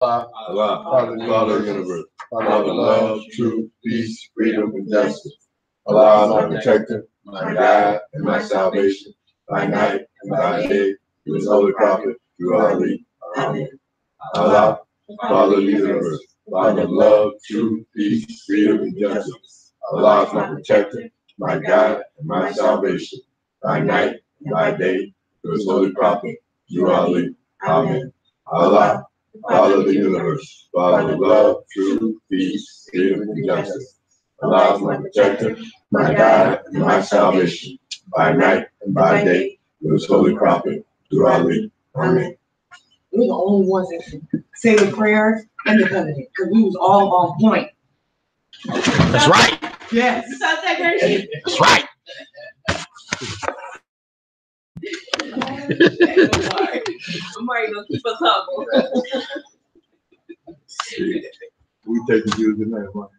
Allah, Father of the universe, Father of love, truth, peace, freedom, and justice. Allah is my protector, my guide, and my salvation, by night and by day, through his holy prophet, through Ali. Amen. Allah, Father of the universe, Father of love, truth, peace, freedom, and justice. Allah is my protector, my guide, and my salvation, by night and by day, through his holy prophet, through Ali. Amen. Allah, Father of the universe, Father of love, truth, peace, freedom, and justice. Allah is my protector, my guide, and my salvation, by night and by day, through his holy prophet, through Ali. Amen. We're the only ones that can say the prayers and the covenant, because we was all on point. That's right. Yes. That's right. Somebody gonna keep us humble. We take the view tonight, right?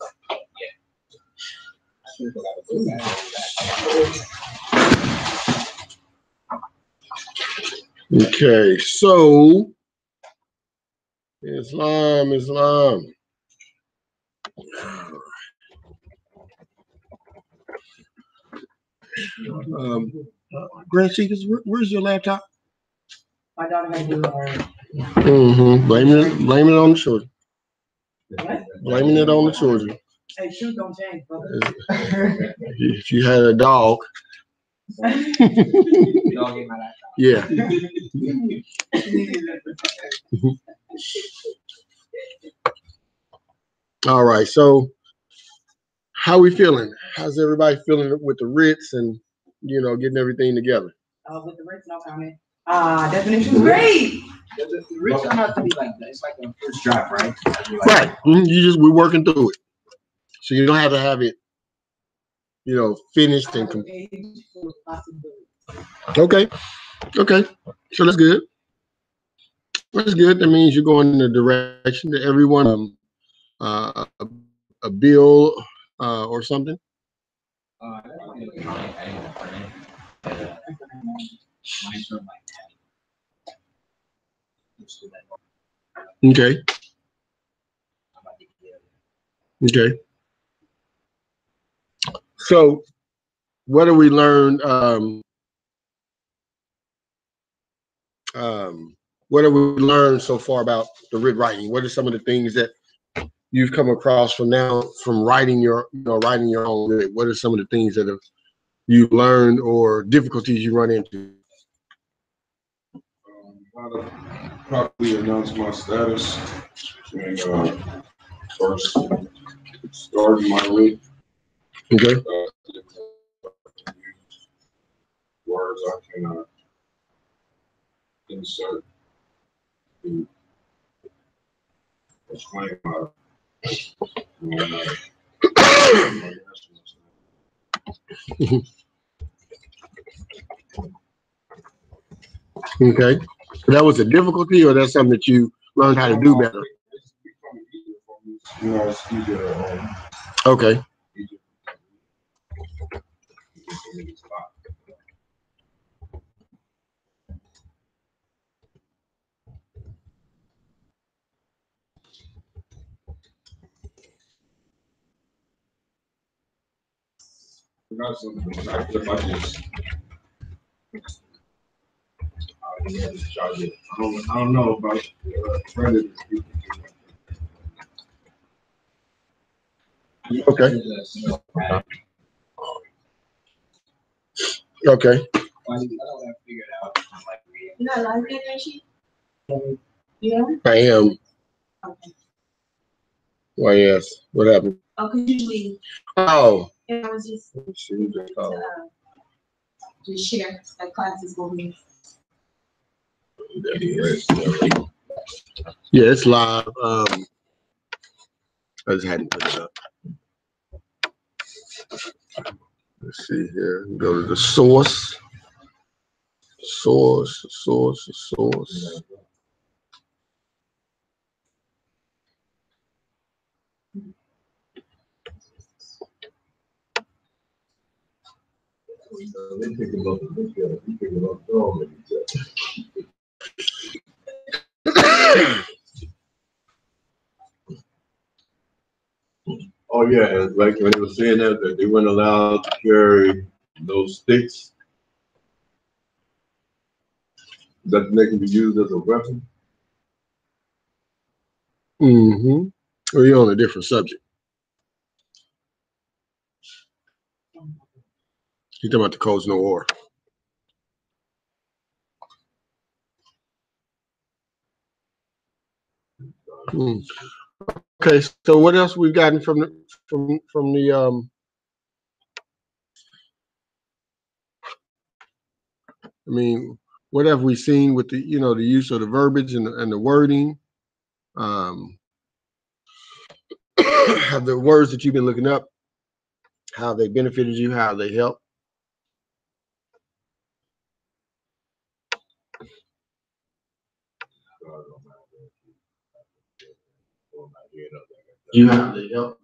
Okay, so Islam. Grand Seekers, where's your laptop? My daughter had to do her. Blame it on the children. What? Blaming it on the children. Hey, shoes don't change, brother. If you had a dog. Yeah. All right. So, how we feeling? How's everybody feeling with the writs and getting everything together? With the writs, no comment. Definition's great. The writs don't have to be like that. It's like a first draft, right? Right. We're working through it, so you don't have to have it, finished and complete. Okay. So that's good. That means you're going in the direction that everyone a bill or something. Okay. So, what do we learn? What have we learned so far about the writ writing? What are some of the things that you've come across from writing your own writ? What are some of the things that you've learned or difficulties you run into? How to properly announce my status and first starting my writ. Okay. Words I can insert to explain my Okay. So that was a difficulty, or that's something that you learned how to do better? It's easier. Okay. I don't know about credit. Okay. Okay. You're not live yet, Rishi? Yeah. I am. Okay. Why, yes. What happened? Oh, because usually. Oh. I was just share that classes will be. Yeah, it's live. I just hadn't put it up. Let's see here. Go to the source. Source. Oh, yeah, and like when they were saying that they weren't allowed to carry those sticks, that they can be used as a weapon. Mm-hmm. Or you're on a different subject. You're talking about the codes no war. Hmm. Okay, so what else we've gotten from the I mean, what have we seen with the the use of the verbiage and the wording? Have the words that you've been looking up, how they benefited you, how they help? You have they help.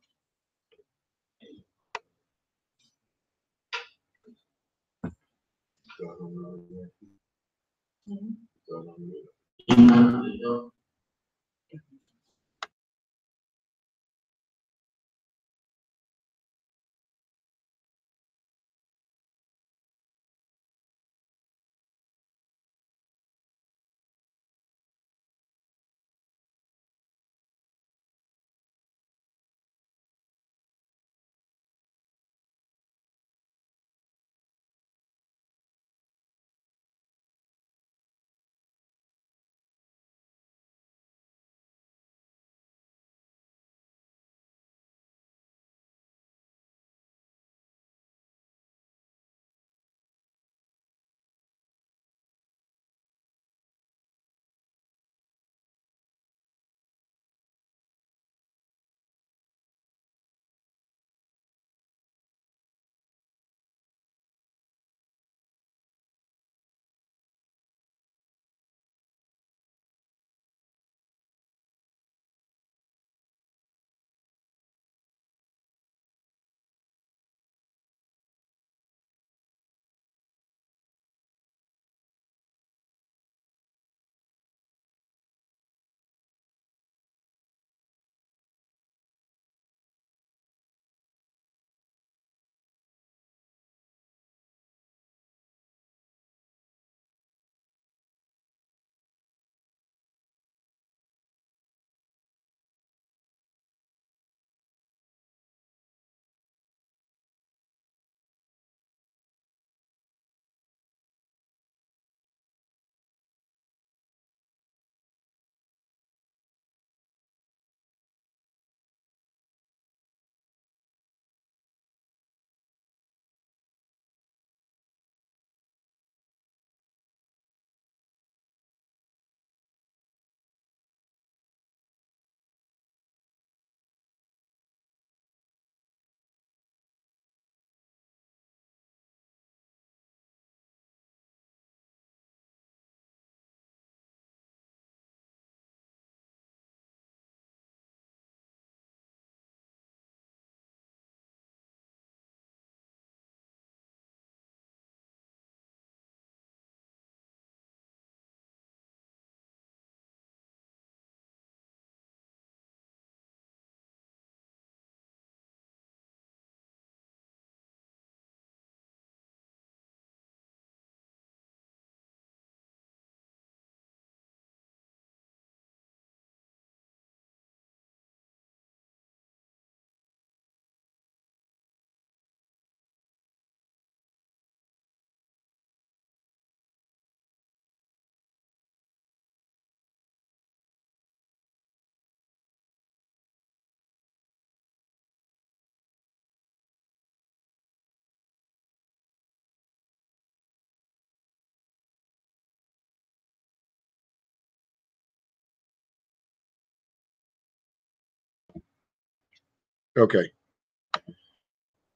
Okay,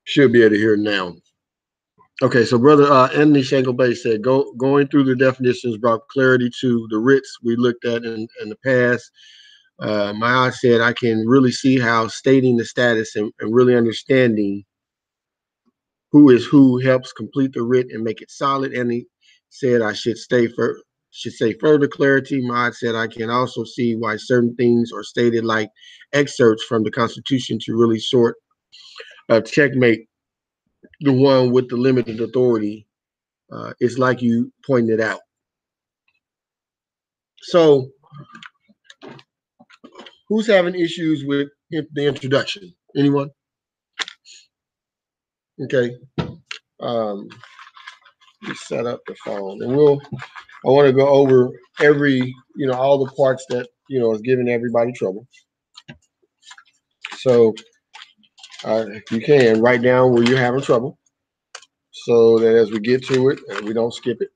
should be able to hear now. Okay, so brother Anthony Shanklebay said, going through the definitions brought clarity to the writs we looked at in the past. My eye said I can really see how stating the status and really understanding who is who helps complete the writ and make it solid. And he said I should say further clarity. My eye said I can also see why certain things are stated like excerpts from the Constitution to really checkmate the one with the limited authority. It's like you pointed out. So, who's having issues with the introduction? Anyone? Okay. Let's set up the phone, and I want to go over all the parts that is giving everybody trouble. So, if you can, write down where you're having trouble, so that as we get to it, we don't skip it.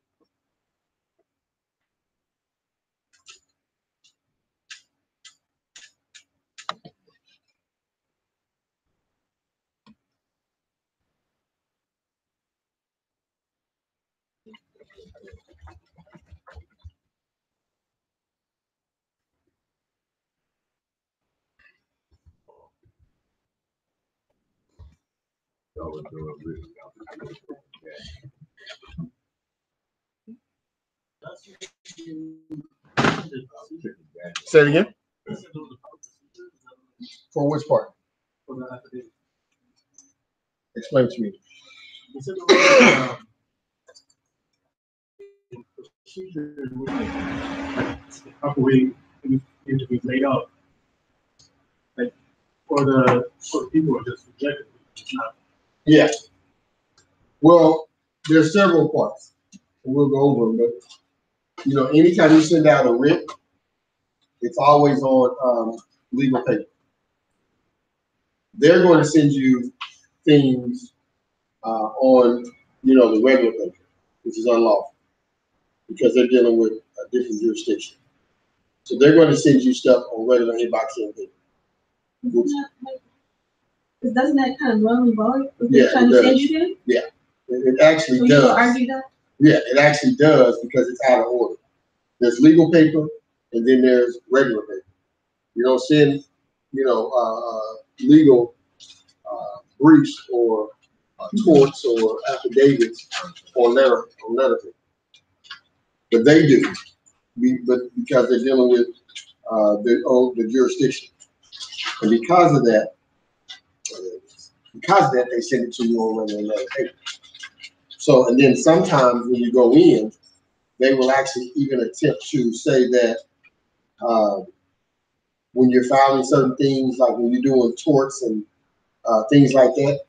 Say it again. For which part? Explain to me. After we need to be laid out, like for the people who are just rejected, it's not. Yeah. Well, there's several parts, and we'll go over them. But anytime you send out a writ, it's always on legal paper. They're going to send you things on the regular paper, which is unlawful because they're dealing with a different jurisdiction. So they're going to send you stuff on regular inbox paper. Doesn't that kind of run the ball? Yeah, trying to send you there? Yeah, it actually so does. You argue that? Yeah, it actually does because it's out of order. There's legal paper and then there's regular paper. You don't send, legal briefs or torts or affidavits or letter paper. But they do, but because they're dealing with the jurisdiction, and because of that, they send it to you on regular letter paper. So, and then sometimes when you go in, they will actually even attempt to say that when you're filing certain things, like when you're doing torts and things like that,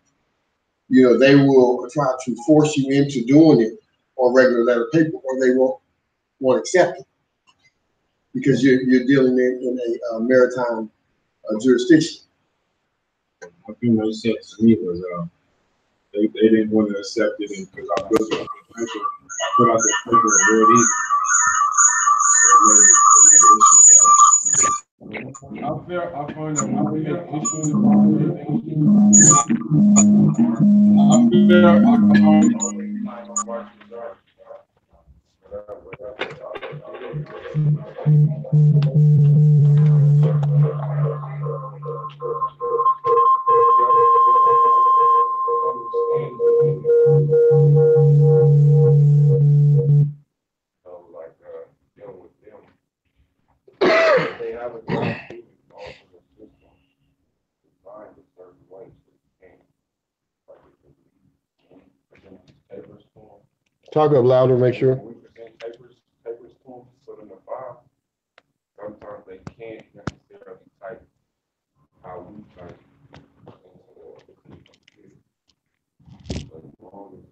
they will try to force you into doing it on regular letter paper, or they won't accept it because you're dealing in a maritime jurisdiction. One thing they said to me was they didn't want to accept it because I put out the paper and read it. I find that when we have issues dealing with them, they have a job to do also the system designed a certain way so you can't papers to them. Talk up louder, make sure. When we present papers to them, put them in the file, sometimes they can't necessarily type how we type into the computer. But as long as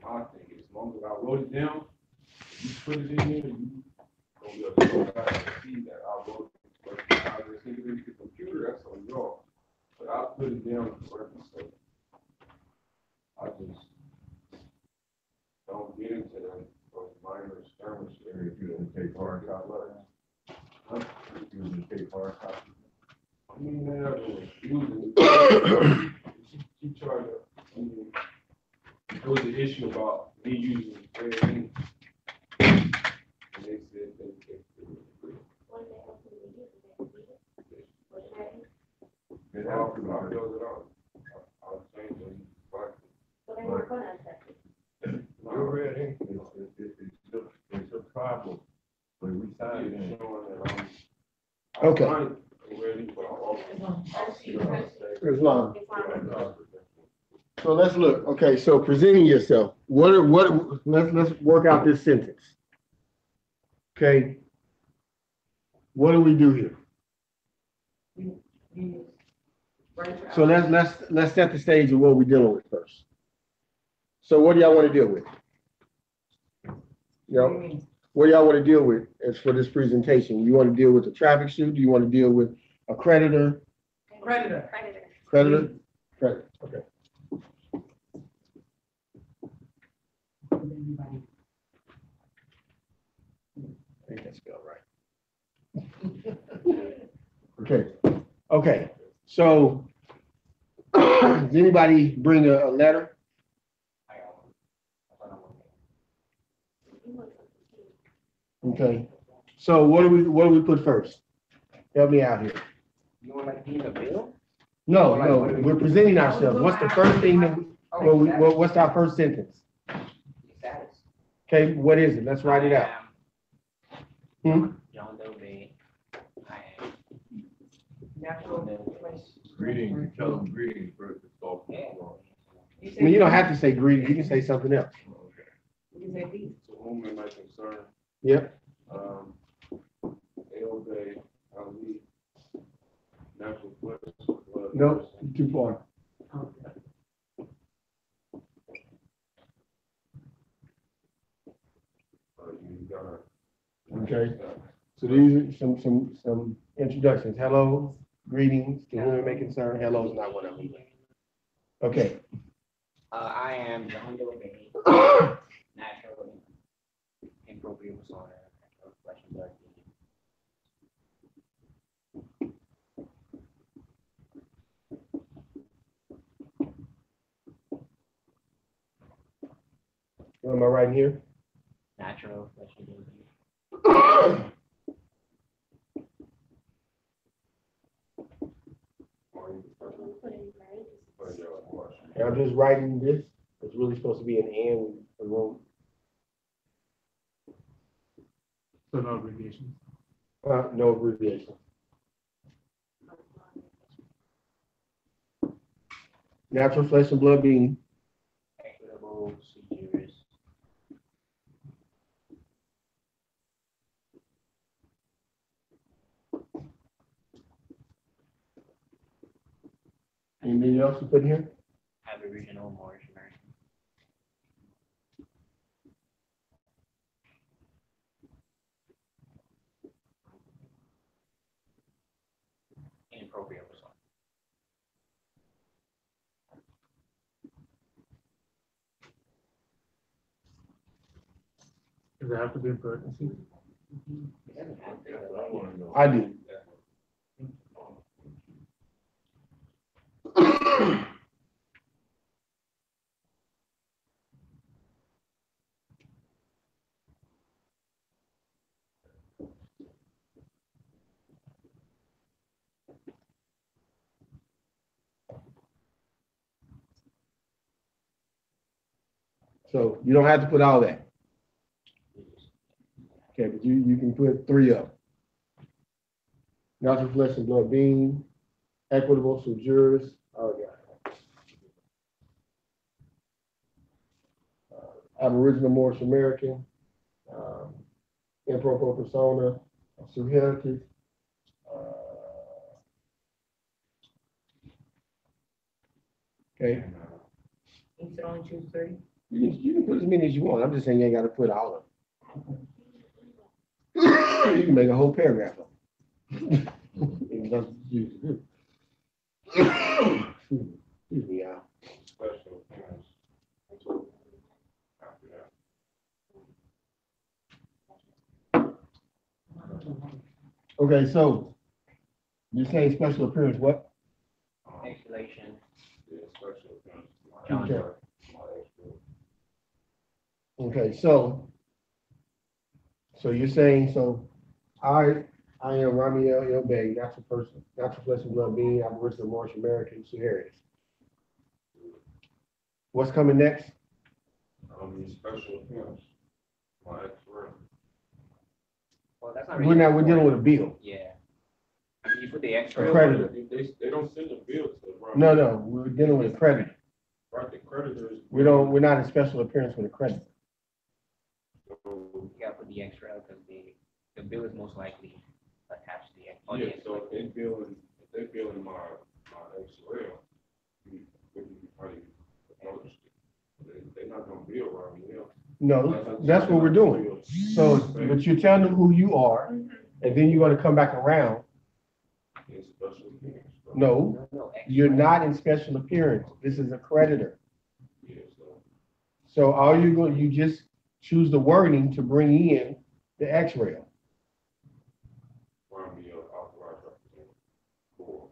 my thing is, as long as I wrote it down, you put it in there, you gonna be able to see that I wrote it. How it's into the computer, that's on y'all. But I put it down correctly, so I just don't get into those minor skirmish areas. You don't take hard copy. You take hard copy. I mean, they have using it. She tried to. I mean, there was an issue about me using red ink. And they said they it happened. I filled it out. I'll change it. But they weren't gonna accept it. Your red ink it's a problem. But we signed it showing that Okay. I'm ready, but I'm It's long. So let's look. Okay, so presenting yourself. Let's work out this sentence. Okay. What do we do here? So let's set the stage of what we're dealing with first. So what do y'all want to deal with? What do y'all want to deal with as for this presentation? You want to deal with a traffic suit? Do you want to deal with a creditor? Creditor. Creditor? Creditor, okay. I think that's spelled right. Okay, so does anybody bring a letter? Okay, so what do we put first? Help me out here. You want like being a bill? No, we're presenting ourselves. What's the first thing that what's our first sentence? Status. Okay, what is it? Let's write it out. Rahme'el El Bey. I am. Greetings, tell them greetings first. Yeah. I mean, you don't have to say greeting, you can say something else. To whom am I concerned? Yep. El Bey, Ali, natural flesh. No, too far. You gotta. Okay. So these are some introductions. Hello, greetings, to whom it may concern. Hello is not one of them. Okay. I am John Doe Bey, natural inappropriate persona, natural flesh and blood. What am I writing here? Natural flesh and blood. And I'm just writing this. It's really supposed to be an and a room. So no abbreviations. No abbreviation. Natural flesh and blood being. Equitable procedures. Anything else you put in here? Aboriginal Moorish American. Inappropriate persona. Does it have to be in parentheses? I do. So you don't have to put all that. Okay, but you can put 3 of them. Natural flesh and blood being, equitable sojourners. Oh, yeah. Aboriginal Moorish American, improper persona, heritage. Okay. You said only choose 30? You can put as many as you want. I'm just saying you ain't got to put all of them. You can make a whole paragraph of them. Excuse me, y'all. Special appearance. After that. Okay, so you're saying special appearance, what? Exhalation. Yeah, special appearance. John Okay. Doe. Okay, so you're saying, so I am Rahme'el El Bey, natural person, natural flesh and blood being, Aboriginal Moorish American, heritage. What's coming next? Special appearance. My ex-friend. Well, that's not We're dealing with a bill. Yeah. I mean, you put the A extra. creditor. They don't send a bill to the. No, we're dealing with a creditor. Right, the creditors. We're not in special appearance with a creditor. You gotta put the extra because the bill is most likely attached to the. Yeah, so if they billing my ex-rail, we probably notice it. They're not gonna bill around me, No, that's what we're doing. So, but you're telling them who you are, and then you're gonna come back around. In special appearance. No, you're not in special appearance. This is a creditor. Yeah, so. So all you just choose the wording to bring in the X-rail. Find me an authorized representative for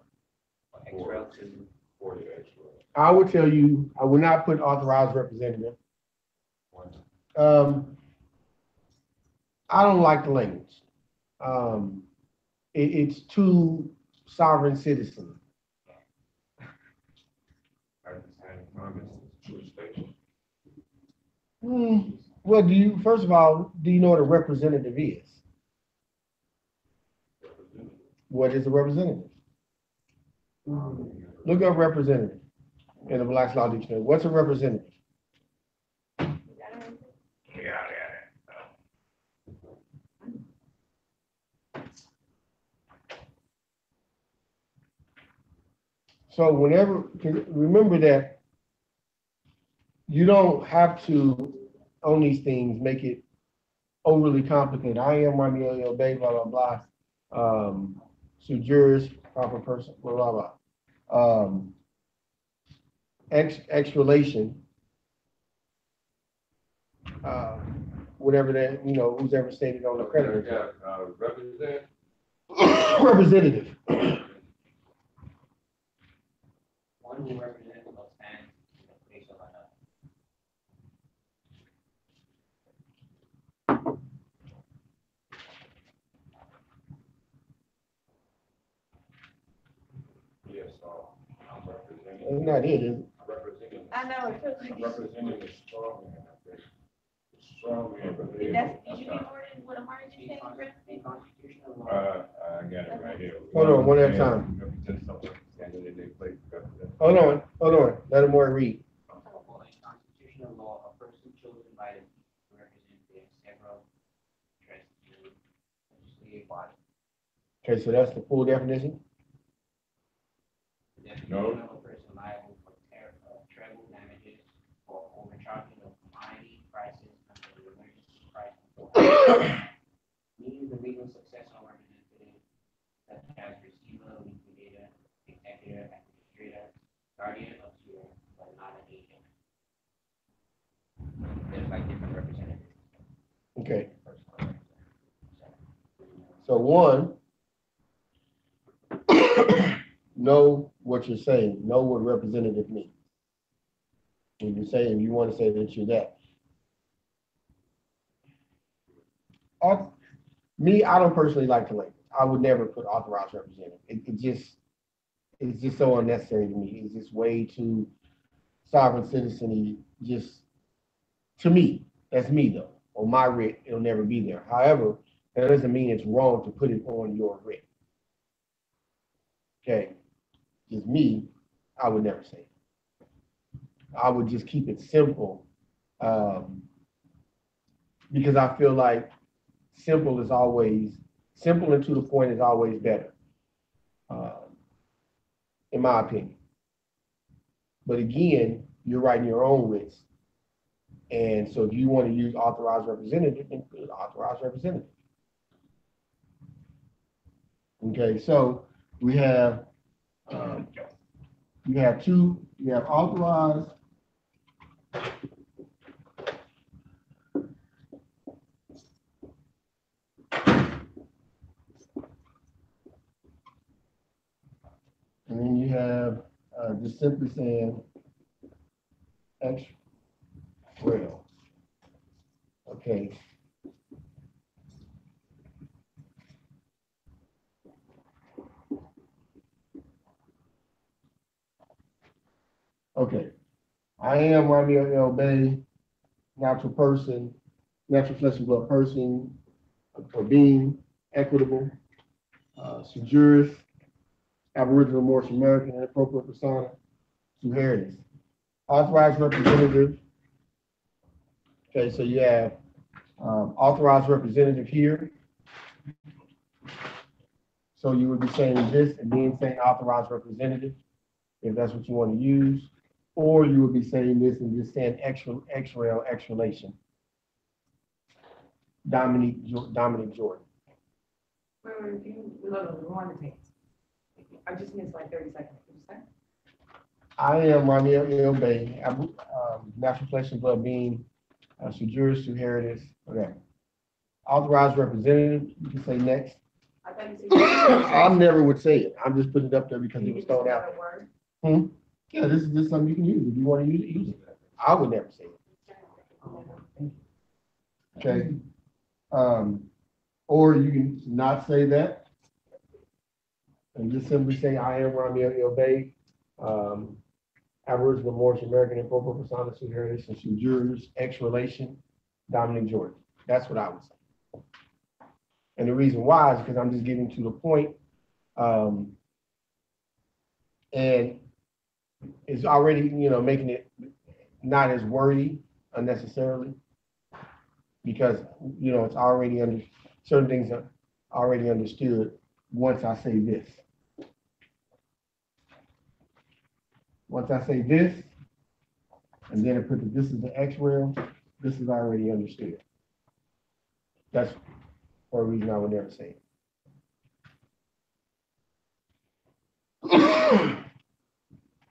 Extra to. for the extra. I would tell you, I would not put authorized representative. I don't like the language. It's too sovereign citizen. Well, first of all, do you know what a representative is? What is a representative? Look up representative in the Black's Law Dictionary. What's a representative? So remember that you don't have to, on these things, make it overly complicated. I am Rahme'el El Bey, blah, blah, blah. Sujuris, proper person, blah, blah, blah. Ex relation, whatever that, who's ever stated on the credit. Representative. One who represents or stands in the place of another. Yes, I'm representing. That's not it, is it? I'm representing. I know, it feels I'm like. representing the strong man. The strong man. Did you get ordered with a margin The thing, constitutional law. I got it right here. Hold on, one at a time. Represent someone standing in their place. Hold on. Let him more read. In constitutional law, a person chosen by the people to represent their several interests in the legislative body. Okay, so that's the full definition. The definition of a person liable for treble damages or overcharging of commodity prices under the emergency price control. Means the legal successor or representative such as receiver, liquidator, executor, administrator, guardian of tutor, but not an agent. There's like different representatives. Okay, so one, know what you're saying. Know what representative means. When you're saying you want to say that you're that. Me, I don't personally like the language. I would never put authorized representative. It's just so unnecessary to me. It's just way too sovereign citizen-y. Just to me, that's me though. On my writ, it'll never be there. However, that doesn't mean it's wrong to put it on your writ. Okay, just me, I would never say it. I would just keep it simple, because I feel like simple and to the point is always better, in my opinion. But again, you're writing your own writs. And so if you want to use authorized representative, then put authorized representative. Okay, so we have authorized and then you have just simply saying ex-rail. Okay. Okay. I am Rahme'el El Bey, natural flesh and blood person, or being, equitable, Sujuris, Aboriginal Morris American, and appropriate persona, Suharis. Authorized representative. Okay, so you have authorized representative here. So you would be saying this and then saying authorized representative, if that's what you want to use. Or you would be saying this and just saying extralation. Dominic Jordan. I just missed like 30 seconds. What you say? I am Rahme'el El Bey, natural flesh and blood being, sui juris, sui heritis, okay. Authorized representative, you can say next. I thought you said. I never would say it. I'm just putting it up there because it was thrown out there. Yeah, this is something you can use. If you want to use it, use it. I would never say it. Okay. Or you can not say that and just simply say, I am Rahme'el El Bey, Aboriginal Moorish American and Corporal Persona sui heritis and sui juris, ex relation, Dominic Jordan. That's what I would say. And the reason why is because I'm just getting to the point, and it's already, making it not as wordy unnecessarily, because, it's already certain things are already understood once I say this. Once I say this, and then I put this is the X rail, this is already understood. That's for a reason I would never say it.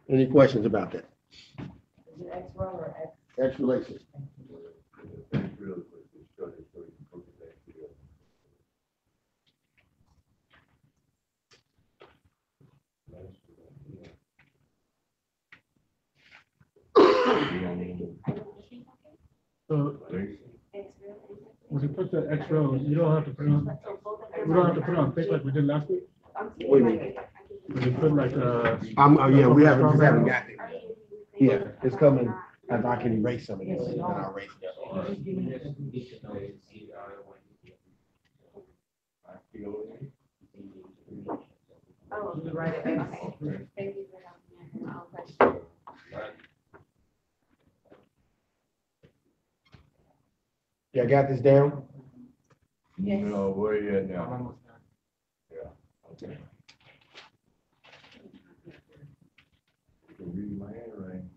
Any questions about that? Is it X row or X? X relation. So when you put the X row, you don't have to put on, we don't have to put on thick like we did last week. What do you mean? When you put like Yeah, we haven't got there. Yeah, it's coming as I can erase some of this, and I'll erase it. Oh, you write it. Okay. Thank you for helping me out with all questions. Yeah, got this down? Yes. No, where you at now? Okay. You can read my handwriting.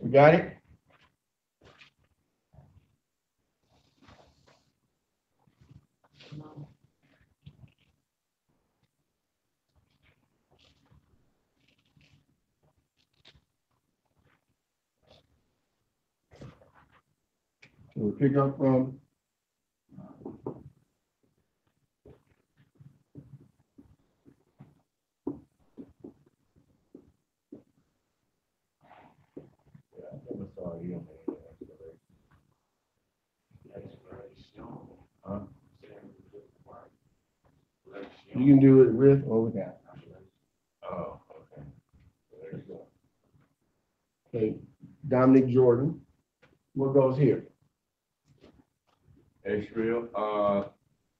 We got it? We'll pick up from Never saw you on the Huh? you can do it with or without. Oh, okay. There you go. Okay, Dominic Jordan. What goes here? X-Real,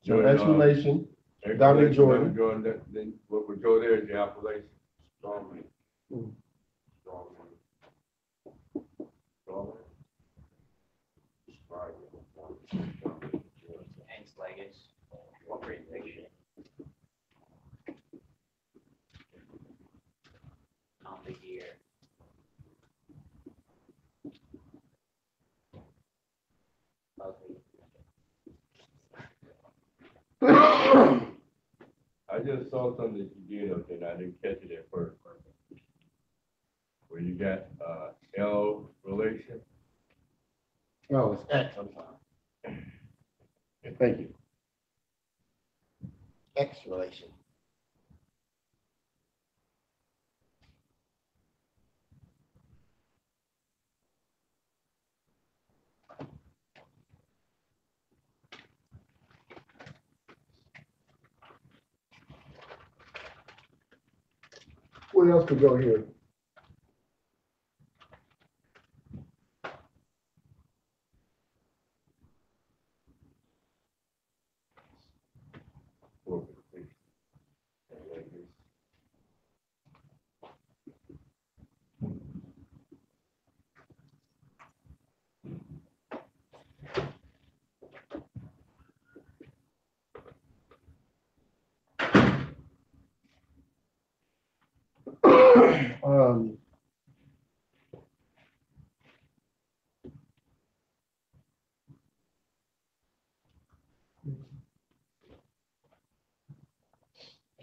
So that's relation. Dominic Jordan. Then what would go there is the appellation. Strongly. Hmm. Hanks Leggett, great picture. On the gear. I just saw something that you did up there, I didn't catch it at first. Where you got, L relation. Oh, it's X, I'm sorry. Thank you. X relation. What else could go here?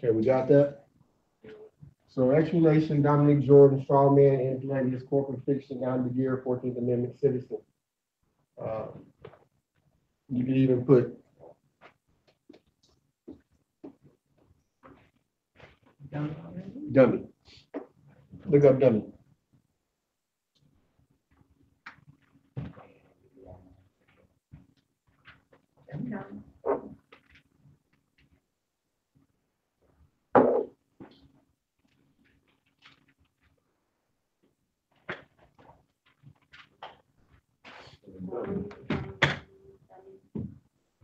Okay, we got that? So explanation, Dominic Jordan, straw man, intellect, corporate fiction, down the gear, 14th Amendment citizen. You can even put dummy. Look up dummy.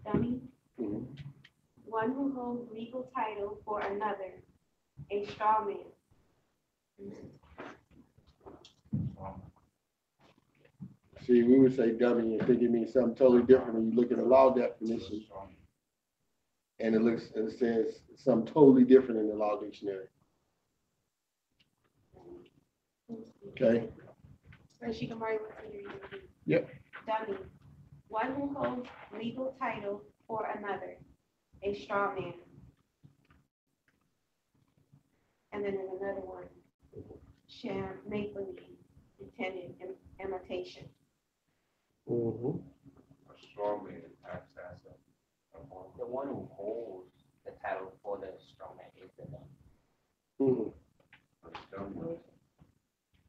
Dummy. One who holds legal title for another, a straw man. See, we would say dummy and think it means something totally different when you look at the law definition. And it says something totally different in the law dictionary. Okay. Yep. Dummy. One who holds legal title for another, a straw man. And then in another one, sham, make believe, intended imitation. Mm-hmm. A straw man acts as The one who holds the title for the strongman is the dummy. Mm-hmm.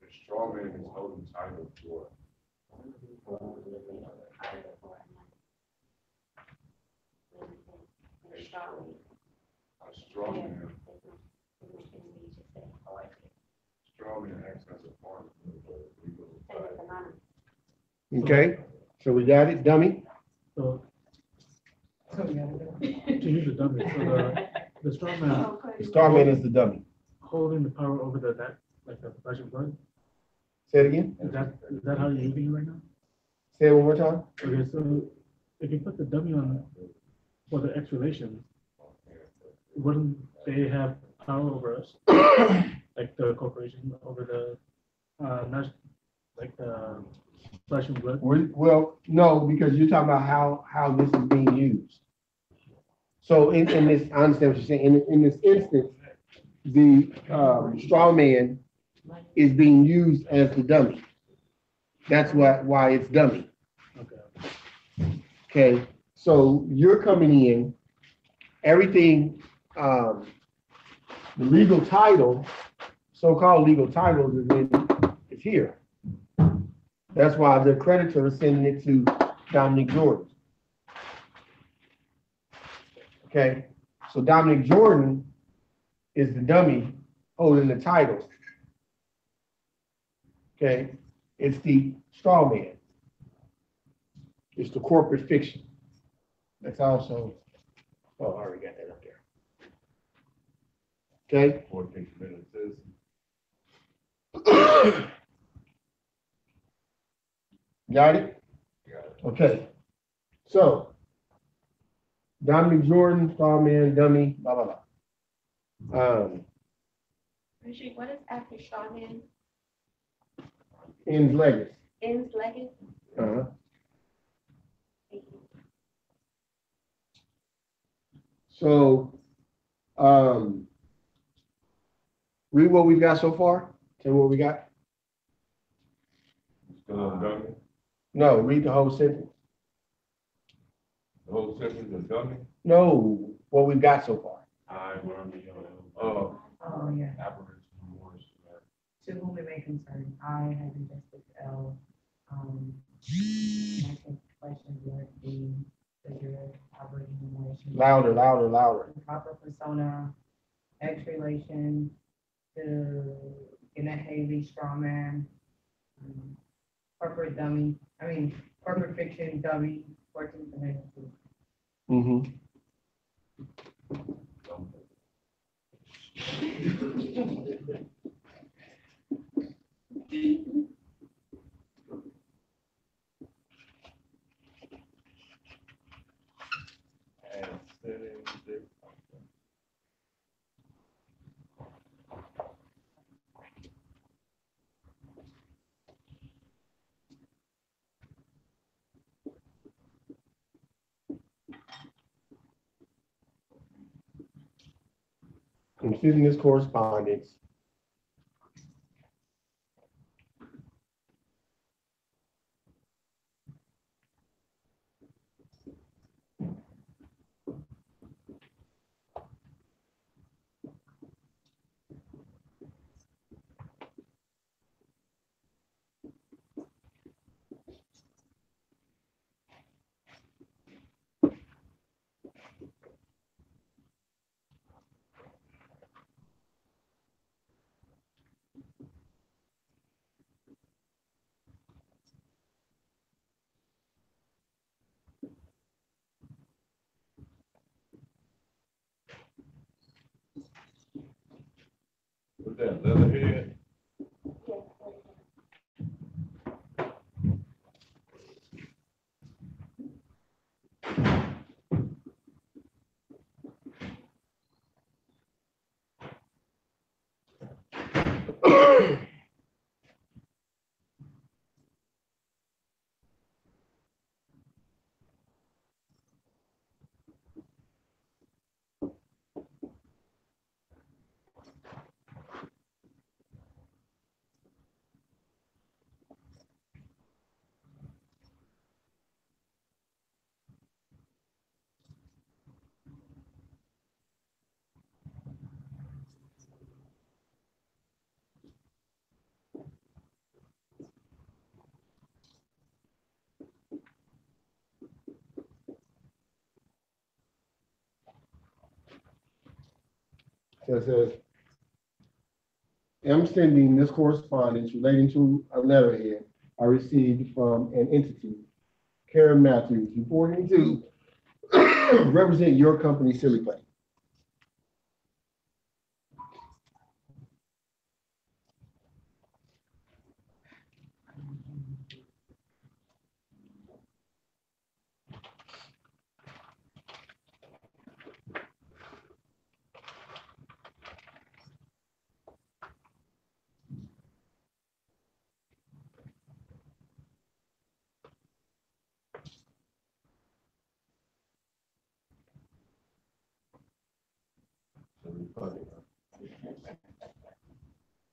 The straw man is holding title for. A straw man. A straw man. Straw man acts as a part of the legal title. Okay, so we got it, dummy. So to use the dummy, so the straw man The straw man is the dummy. holding the power over that, like the flesh and blood. Say it again. Is that how you're using it right now? Say it one more time. Okay, so if you put the dummy on for the X relations, wouldn't they have power over us? Like the corporation over the like the flesh and blood? Well, no, because you're talking about how this is being used. So in this, I understand what you're saying. In this instance, the straw man is being used as the dummy. That's why it's dummy. Okay. Okay, so you're coming in, everything, the legal title, so-called legal title is here. That's why the creditor is sending it to Dominic Jordan. Okay, so Dominic Jordan is the dummy holding the title. Okay, it's the straw man. It's the corporate fiction. That's also, I already got that up there. Okay. 14th Amendment citizen. Got it? Okay. So, Dominic Jordan, straw man, dummy, blah, blah, blah. What is after straw man? Ends legacy. Ends legacy? Uh-huh. So, read what we've got so far. Tell me what we got. Still on dummy? No, read the whole sentence. The whole sentence is dummy? No, what we've got so far. Oh, Oh, yeah. abolition remorse. To whom it may concern, I have invested L. I think question would be, does your operating relation? Louder, louder, louder. Proper persona, X relation, to Gannett Haley, straw man, corporate fiction, dummy, 14th Amendment. Mm-hmm. Considering this correspondence, What's that, Leatherhead? so it says, am sending this correspondence relating to a letterhead I received from an entity, Karen Matthews, reporting to represent your company, Silly Play.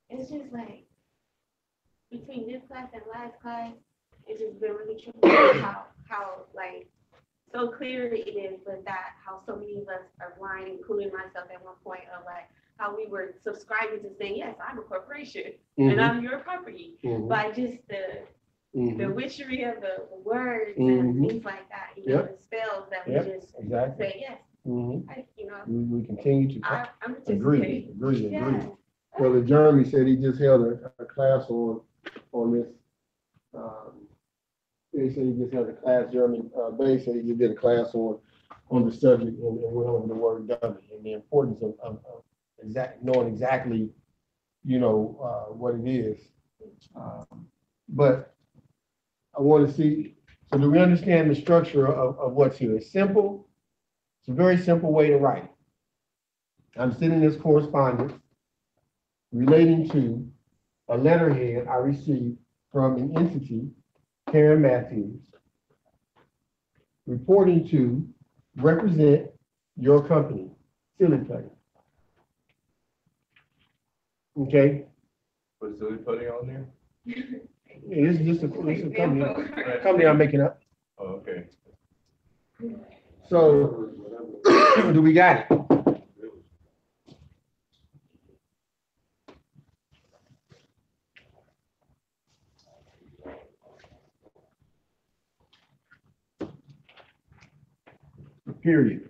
It's just like, between this class and last class, it's just been really tricky how like, so clear it is, but that how so many of us are blind, including myself at one point, of like, how we were subscribing to saying, yes, I'm a corporation, and I'm your property, by just the witchery of the words and things like that, you know, the spells that we just say, yes, you know, We continue to I'm agree. Yeah. Brother Jeremy said he just held a class on this. He said he just had a class, Jeremy Bey said he just did a class on the subject and went over the word dummy and the importance of knowing exactly, you know, what it is. But I want to see, so do we understand the structure of what's here? It's simple. It's a very simple way to write it. I'm sending this correspondence relating to a letterhead I received from an entity, Karen Matthews, reporting to represent your company, Silly Play. Okay? What's Silly Putty on there? It's just a company I'm making up. Oh, okay. So, do we got it? Period.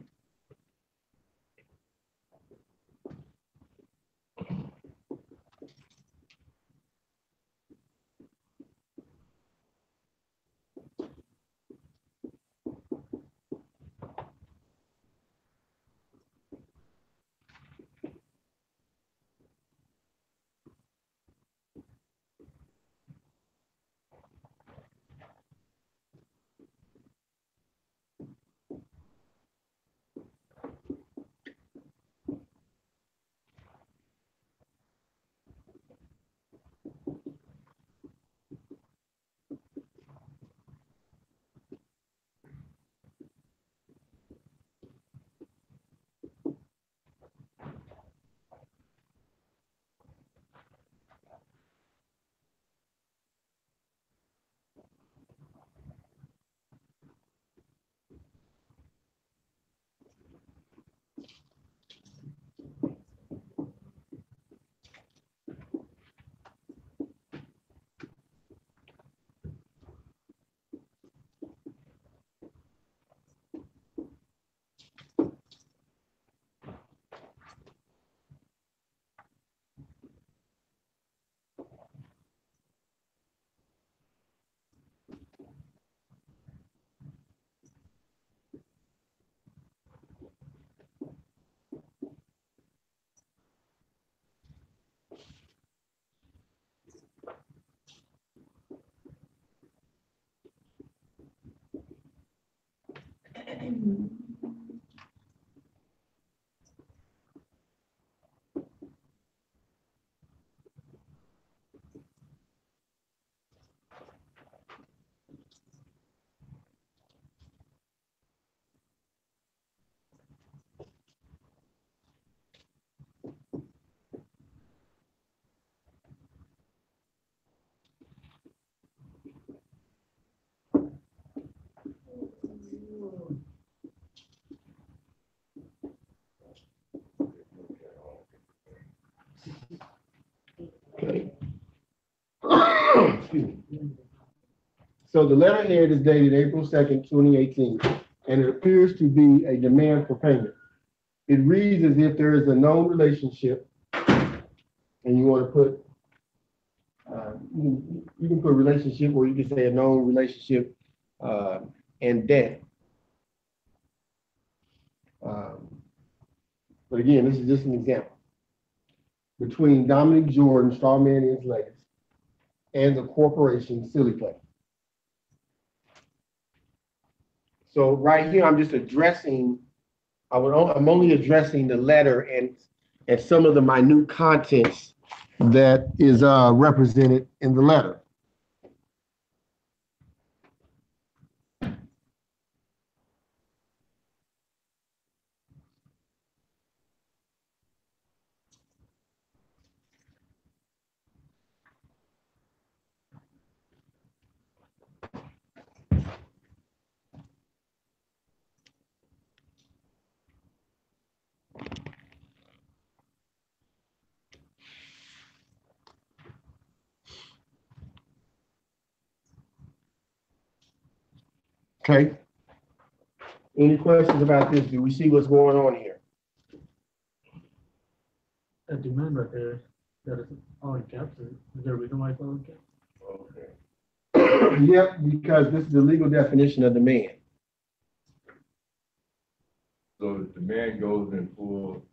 excuse me. So the letterhead is dated April 2nd, 2018, and it appears to be a demand for payment. It reads as if there is a known relationship, and you want to put, you can put relationship, or you can say a known relationship and debt. But again, this is just an example. Between Dominic Jordan, Starman and his legacy, and the corporation Silly Play. So right here, I'm just addressing, I'm only addressing the letter and some of the minute contents that is represented in the letter. Okay. Any questions about this? Do we see what's going on here? That demand right there, that is all in caps. Is there a reason why it's all in caps? Okay. Yep, because this is the legal definition of demand. So the demand goes in full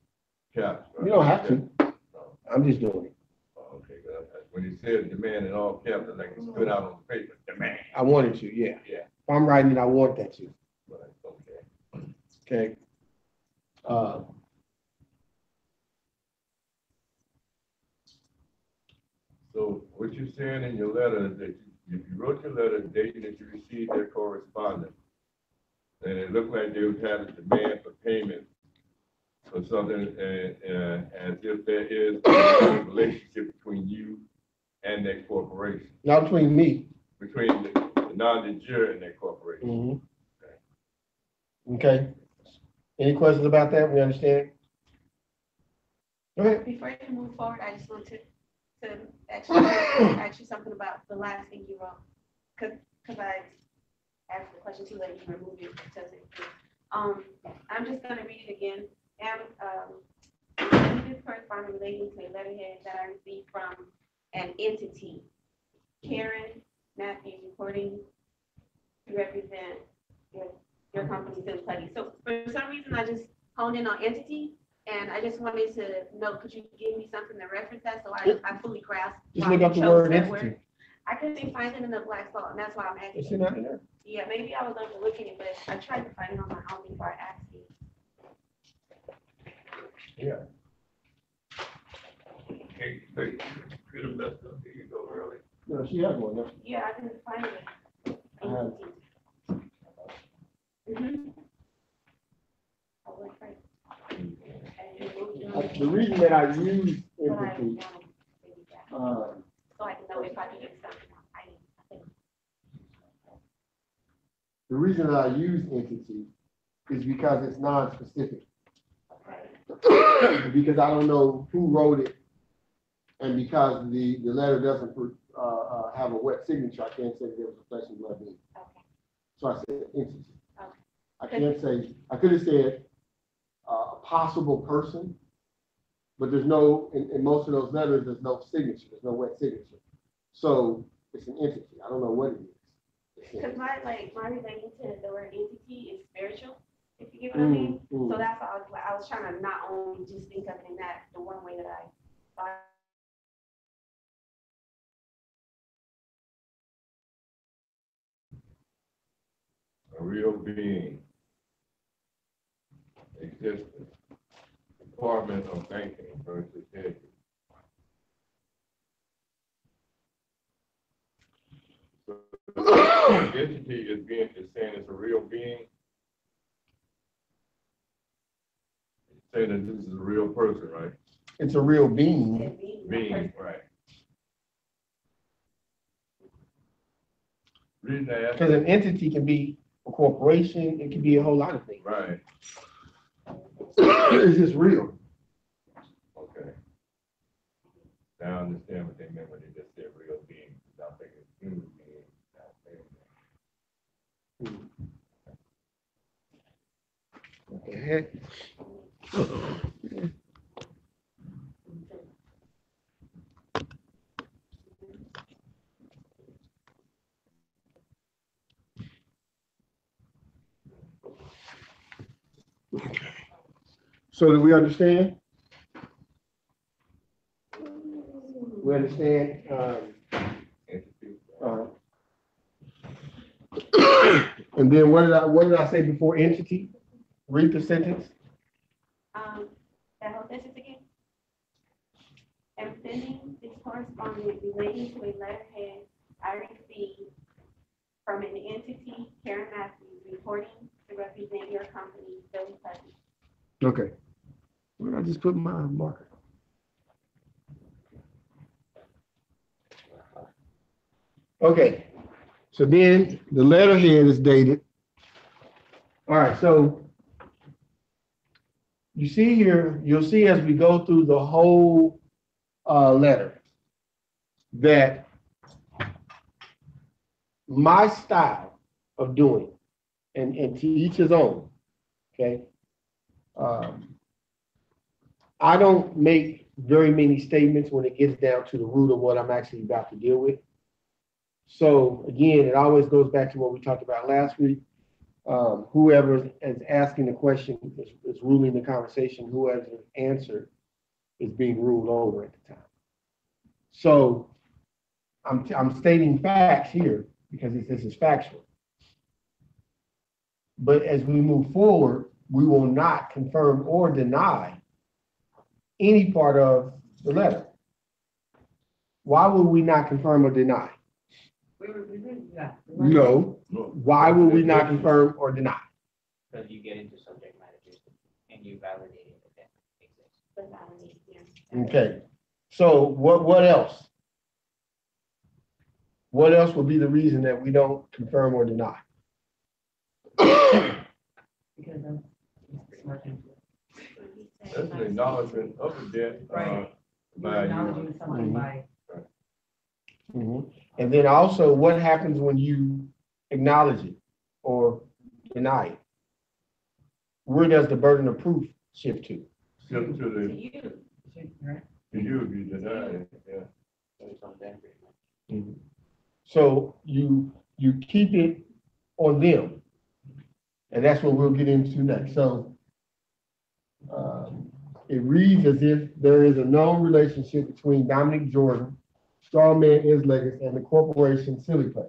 caps, right? You don't have to. I'm just doing it. Okay, good. When you said demand in all caps, I think it's put out on the paper, demand. I wanted to, yeah. Yeah. If I'm writing it, I want that to. Right, okay. Okay. So what you're saying in your letter is that if you wrote your letter dating that you received their correspondence, and it looked like they had a demand for payment or something, as if there is a relationship between you and that corporation. Not between me. Between the non-de jure and that corporation. Mm-hmm. Okay. Any questions about that? We understand? Go ahead. Before you move forward, I just want to ask you something about the last thing you wrote. Cause I asked the question too late, you removed it. I'm just gonna read it again. This correspondence relating to a letterhead that I received from an entity, Karen Matthews, reporting to represent your company's employee. So for some reason, I just honed in on entity, and I just wanted to know, could you give me something to reference that so I fully grasp? Just look up the word entity. I couldn't find it in the Black Law, and that's why I'm asking. Is it not in there? Yeah, maybe I was overlooking it, but I tried to find it on my own before I asked you. Yeah. Okay, could have left up. Here you go early. No, she has one. Yeah, I didn't find it. I have. Mm-hmm. The reason that I use entity, so I can know if I can get something. the reason that I use entity is because it's non-specific. Because I don't know who wrote it, and because the letter doesn't have a wet signature, I can't say there was a flesh and blood being. So I said entity. I can't say, I could have said a possible person, but there's no, in most of those letters, there's no signature, there's no wet signature. So it's an entity. I don't know what it is. Because my relating to the word entity is spiritual, if you get what I mean. So that's why I was trying to not only just think of it in that the one way that I thought. A real being, existence, Department of Banking versus Hedges. So the entity is saying it's a real being. It's saying that this is a real person, right? It's a real being. Being, right. Reason I ask. Because an entity can be a corporation, it can be a whole lot of things. Right. It's just real. Okay. I understand what they meant when they just said real beings. I think it's human beings. Okay. So do we understand? We understand. And then what did I say before entity? Read the sentence. That whole sentence again. And sending this correspondence relating to a letterhead I received from an entity, Karen Matthews, reporting to represent your company, Billy Pleasant. Okay. Where did I just put my marker? Okay. So then the letterhead is dated. All right. So you see here, you'll see as we go through the whole letter that my style of doing, and to each his own, okay? I don't make very many statements when it gets down to the root of what I'm actually about to deal with. So again, it always goes back to what we talked about last week. Whoever is asking the question is ruling the conversation. Whoever's answer is being ruled over at the time. So I'm stating facts here because this is factual. But as we move forward, we will not confirm or deny any part of the letter. Why would we not confirm or deny? No. Why would we not confirm or deny? Because you get into subject matter and you validate it that exists. Okay. So what else? What else would be the reason that we don't confirm or deny? Because of That's an acknowledgement of the debt. Right. By acknowledging something by. Mm-hmm. And then also, what happens when you acknowledge it or deny it? Where does the burden of proof shift to? Shift to the, you. Right. to you if you deny it, yeah. So it's on them pretty much. Mm-hmm. So you keep it on them, and that's what we'll get into next. So it reads as if there is a known relationship between Dominic Jordan, Strawman Isleggers, and the corporation Silly Play.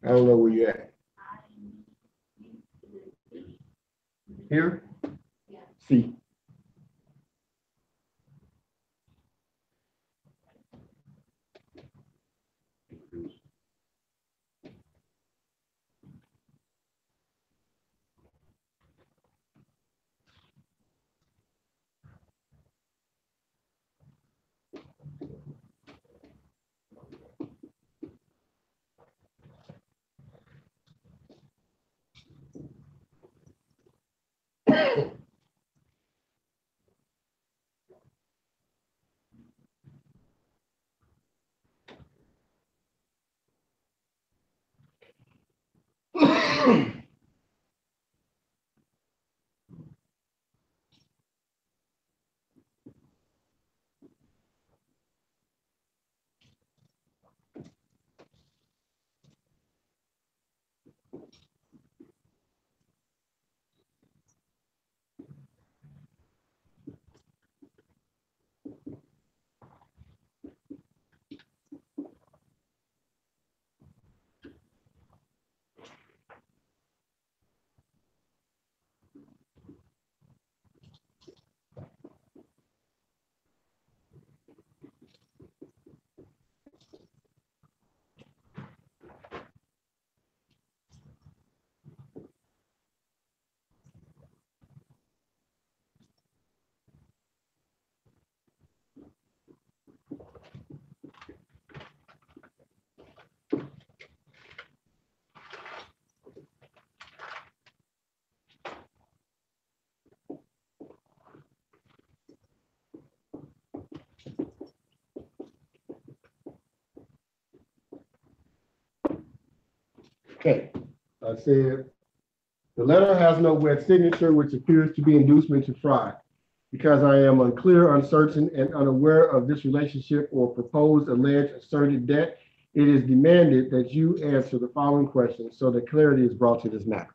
I don't know where you're at. Here? Yeah. C. Okay, I said, the letter has no wet signature, which appears to be inducement to fraud. Because I am unclear, uncertain, and unaware of this relationship or proposed, alleged, asserted debt, it is demanded that you answer the following questions so that clarity is brought to this matter.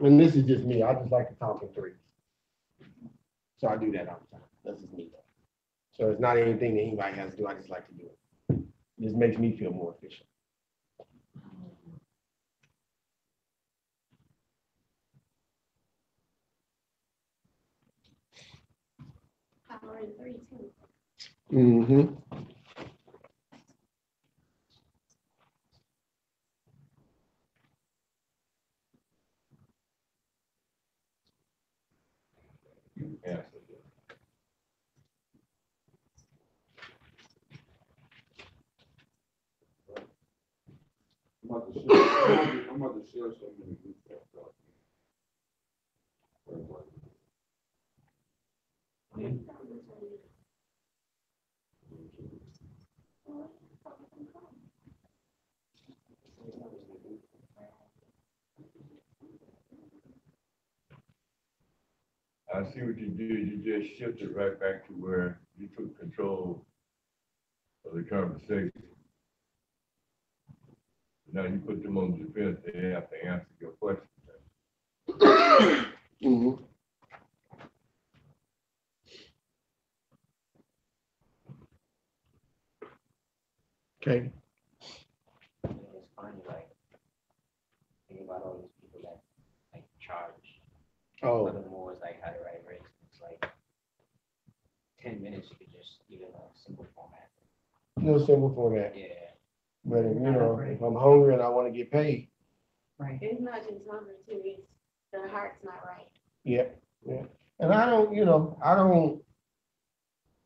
And this is just me. I just like to talk in threes. So I do that all the time. That's just me. So it's not anything that anybody has to do. I just like to do it. It just makes me feel more efficient. Power in 3 too. Mm-hmm. Yes. I'm about to share some in the group chat. I see what you did. You just shifted right back to where you took control of the conversation. Now you put them on the defense. They have to answer your question. Mm-hmm. Okay. It's funny, like, think about all these people that like charge. Oh, Furthermore, it's like how to write rates. It's like 10 minutes you could just give it a simple format. no simple format. Yeah. But if, you know, if I'm hungry and I want to get paid, Right. It's not just hunger too, it's the heart's not right. yeah, yeah. And I don't, you know, I don't.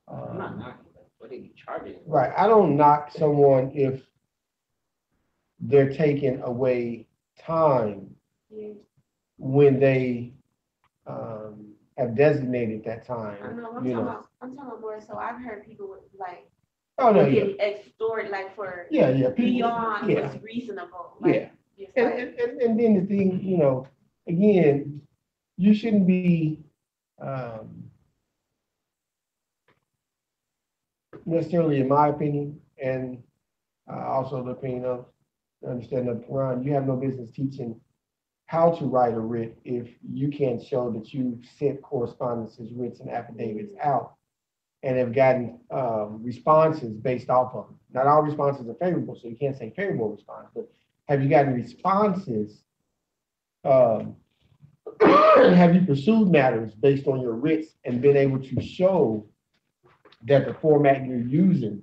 I'm not knocking, but what are you charging? Right. I don't knock someone if they're taking away time Yeah. when they have designated that I time. know, I'm talking about more, so I've heard people with like, Oh no, yeah, getting extorted, like for yeah, yeah. People, beyond yeah, what's reasonable. yeah. Like, it's And, like, and then the thing, you know, again, you shouldn't be necessarily, in my opinion, and also the opinion of the understanding of Quran, you have no business teaching how to write a writ if you can't show that you sent correspondences, writs, and affidavits out and have gotten responses based off of them. Not all responses are favorable, so you can't say favorable response, but have you gotten responses? Have you pursued matters based on your writs and been able to show that the format you're using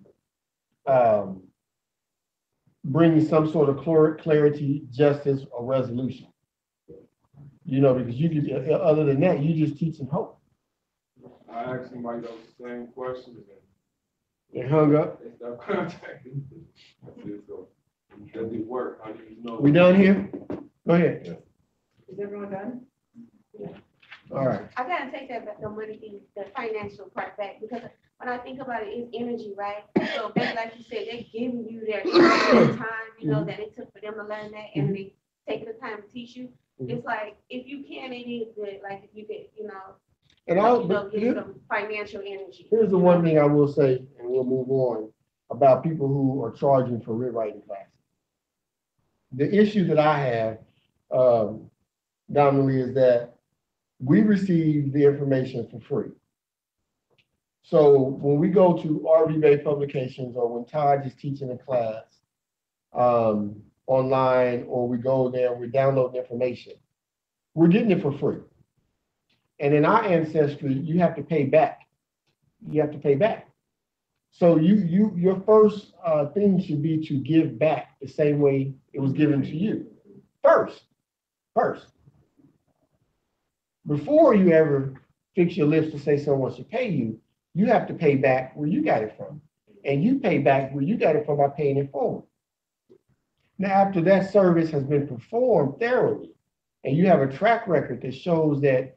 brings some sort of clarity, justice, or resolution? You know, because you could, other than that, you just teaching hope. I asked somebody those same questions and They hung up. they stopped contacting me. I said, so, does it work? How do you know? We done here? Go ahead. Is everyone done? All right. I gotta take the money, the financial part back, because when I think about it, it's energy, right? So they, like you said, they're giving you their time, you know, that it took for them to learn that, and they take the time to teach you. It's like, if you can, it is good, like if you could, you know, And give some financial energy. here's the one thing I will say, and we'll move on, about people who are charging for writ writing classes. The issue that I have, dominantly, is that we receive the information for free. So when we go to RV Bay Publications, or when Todd is teaching a class online, or we go there, we're downloading information, we're getting it for free. And in our ancestry, you have to pay back. You have to pay back. So your first thing should be to give back the same way it was given to you. First. Before you ever fix your lips to say someone should pay you, you have to pay back where you got it from. And you pay back where you got it from by paying it forward. Now, after that service has been performed thoroughly, and you have a track record that shows that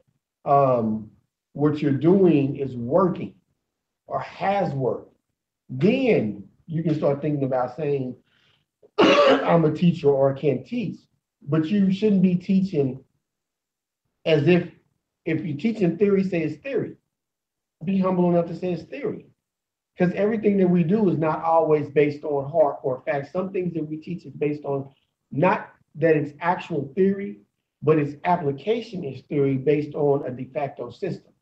what you're doing is working or has worked, then you can start thinking about saying, I'm a teacher or I can't teach. But you shouldn't be teaching as if you're teaching theory, say it's theory. Be humble enough to say it's theory. Because everything that we do is not always based on hardcore facts. Some things that we teach is based on not that it's actual theory, but its application is theory based on a de facto system.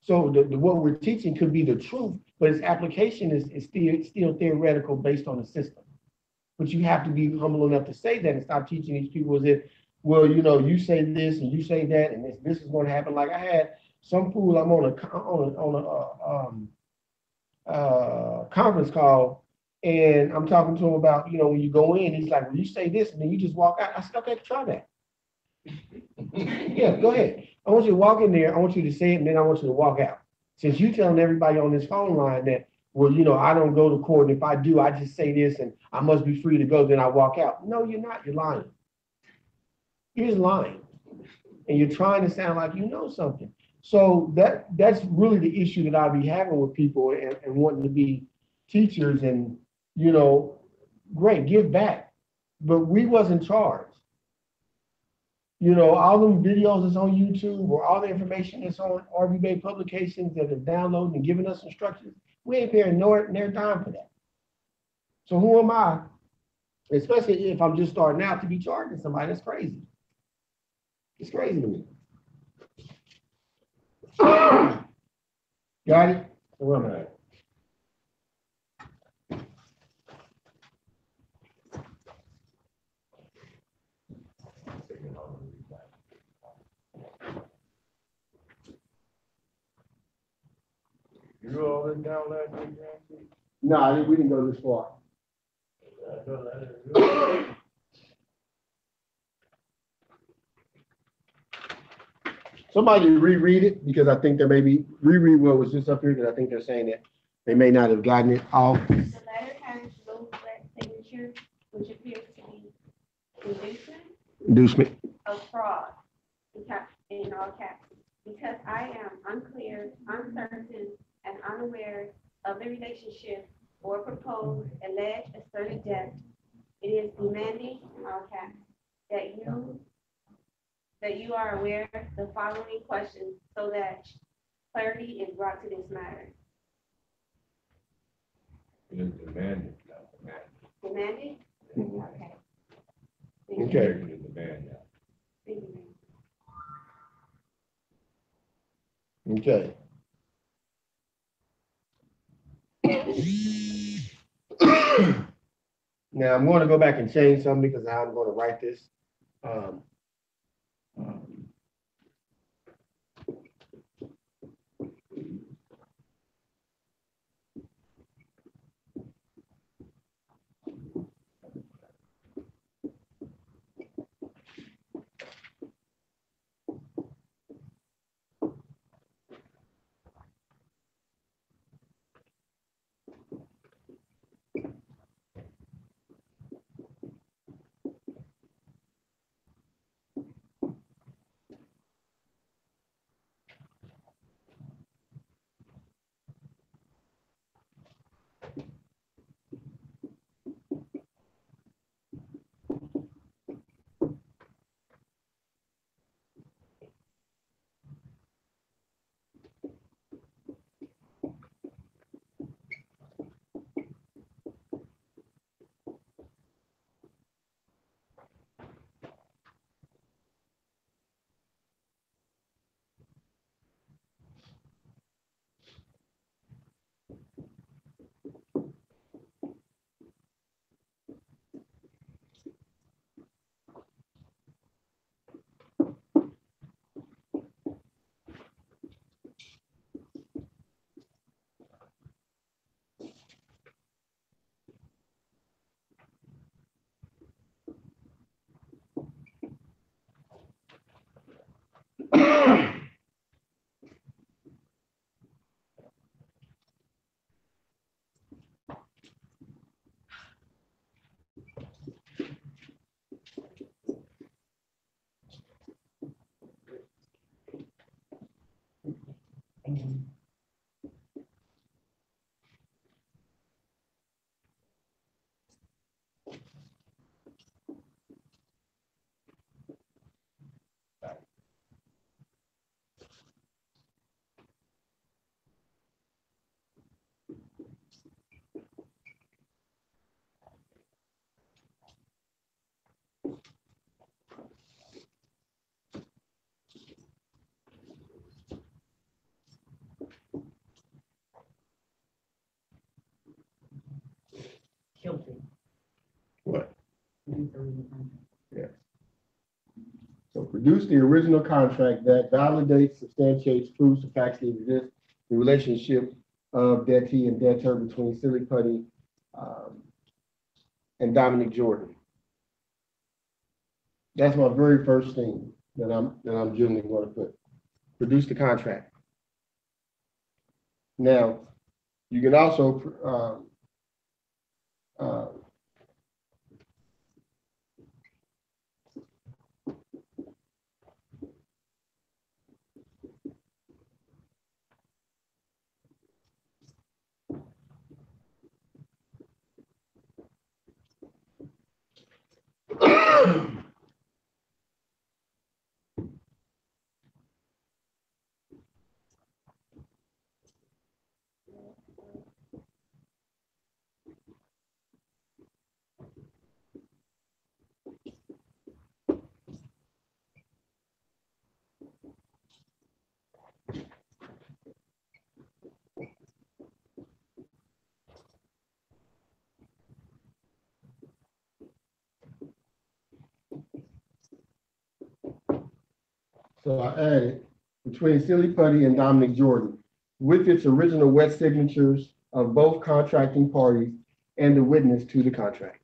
So what we're teaching could be the truth, but its application is still theoretical based on the system. But you have to be humble enough to say that and stop teaching these people as if, well, you know, you say this and you say that, and this is going to happen. Like I had some fool, I'm on a conference call, and I'm talking to him about, you know, when you go in, he's like, well, you say this and then you just walk out. I said, okay, try that. Yeah, go ahead. I want you to walk in there. I want you to say it, and then I want you to walk out. Since you telling everybody on this phone line that, well, you know, I don't go to court, and if I do, I just say this, and I must be free to go, then I walk out. No, you're not. You're lying. You're just lying. And you're trying to sound like you know something. So that's really the issue that I'll be having with people and wanting to be teachers, and, you know, great, give back. But we wasn't charged. You know, all them videos that's on YouTube, or all the information that's on RV Bay Publications that are downloading and giving us instructions, we ain't paying near dime for that. So who am I, especially if I'm just starting out, to be charging somebody? That's crazy. It's crazy to me. Got it? Where am I at? You go all this down last week, Nancy? No, we didn't go this far. Somebody reread it, because I think there may be, reread what was just up here, because I think they're saying that they may not have gotten it off. The letter has no flat signature, which appears to be Inducement. of fraud, in all caps. Because I am unclear, uncertain, and unaware of the relationship or proposed, alleged, asserted debt, it is demanding, in all caps, that you are aware of the following questions so that clarity is brought to this matter. It is demanded, not demanded. Demanding? Okay. Thank you. Okay. It is demanded. Thank you, ma'am. Okay. Now, I'm going to go back and change something because I'm going to write this. Um, Kilting. what? Produce the original contract. Yes. So produce the original contract that validates, substantiates, proves the facts that exist, the relationship of dettee and debtor between Silly Putty and Dominic Jordan. That's my very first thing that I'm generally going to put. Produce the contract. Now, you can also so I added between Silly Putty and Dominic Jordan, with its original wet signatures of both contracting parties and the witness to the contract.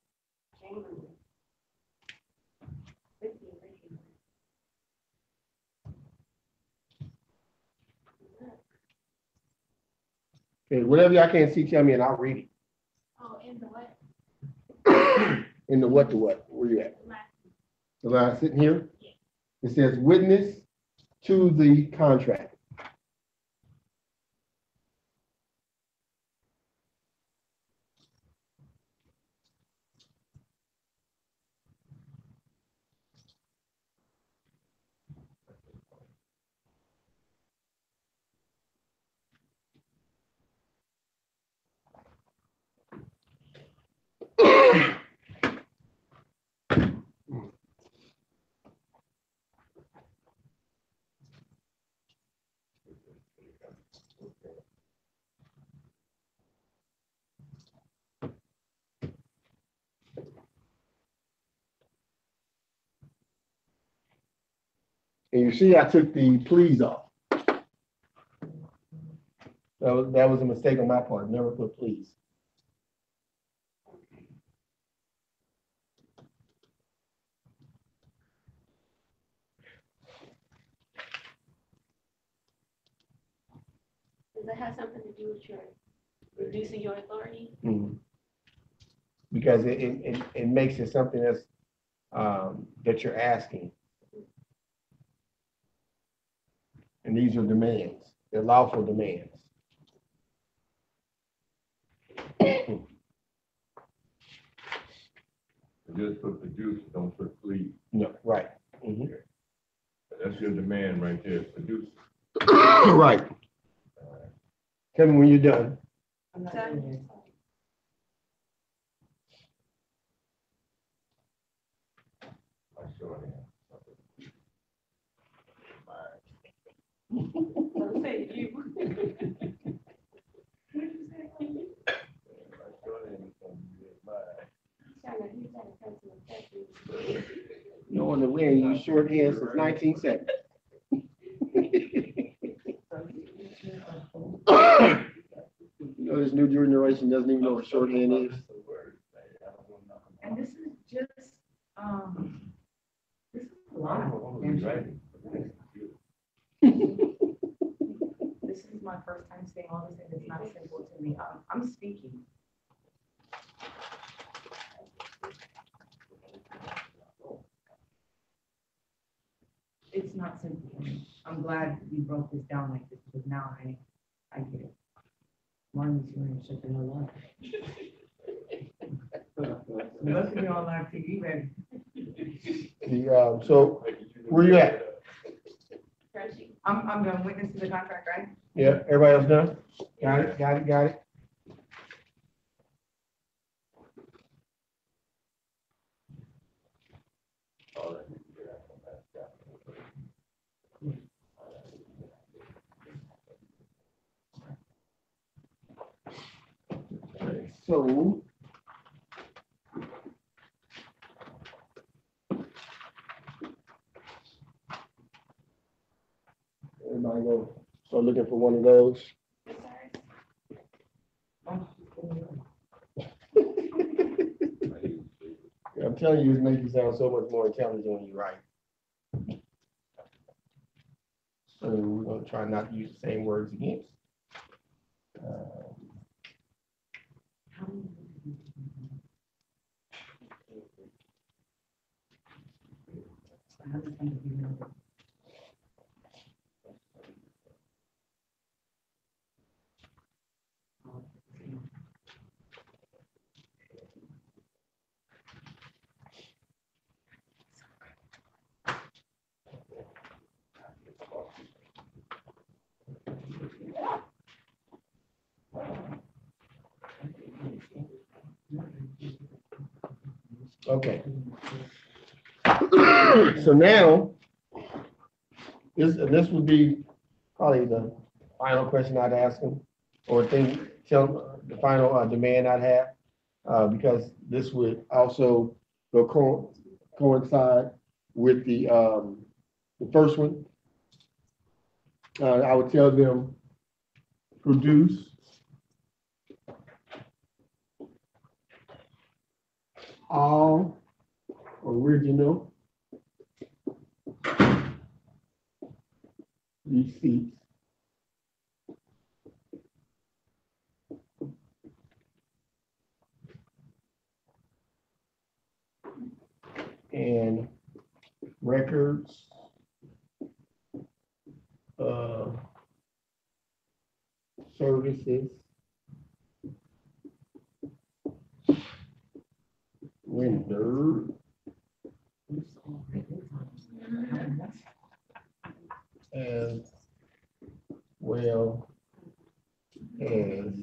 Okay, whatever y'all can't see, tell me and I'll read it. Oh, in the what? In the what to what? Where you at? The line sitting here? It says witness to the contract. And you see, I took the please off. That was a mistake on my part. Never put please. Does that have something to do with your reducing your authority? Mhm. Because it makes it something that's that you're asking. And these are demands. They're lawful demands. Just put produce, don't put please. No, right. Mhm. That's your demand right there, produce. Right. Tell me when you're done. I'm not doing it. Don't say you. No wonder we ain't used shorthand since 1970. You know, this new generation doesn't even know what shorthand is. And this is just, this is a lot. This is my first time saying all this, and it's not simple to me. I'm speaking. It's not simple for me. I'm glad we broke this down like this, because now I get it. Martin's hearing shit in her life. Look at me on live TV, baby. So where you at? I'm gonna witness to the contract, right? Yeah, everybody else done? Got it. So. Everybody go start looking for one of those. I'm telling you, it makes you sound so much more intelligent when you write. So we're gonna try not to use the same words again. Okay. So now, this would be probably the final question I'd ask him, or the final demand I'd have, because this would also coincide with the first one. I would tell them, produce all original receipts and records of services rendered as well as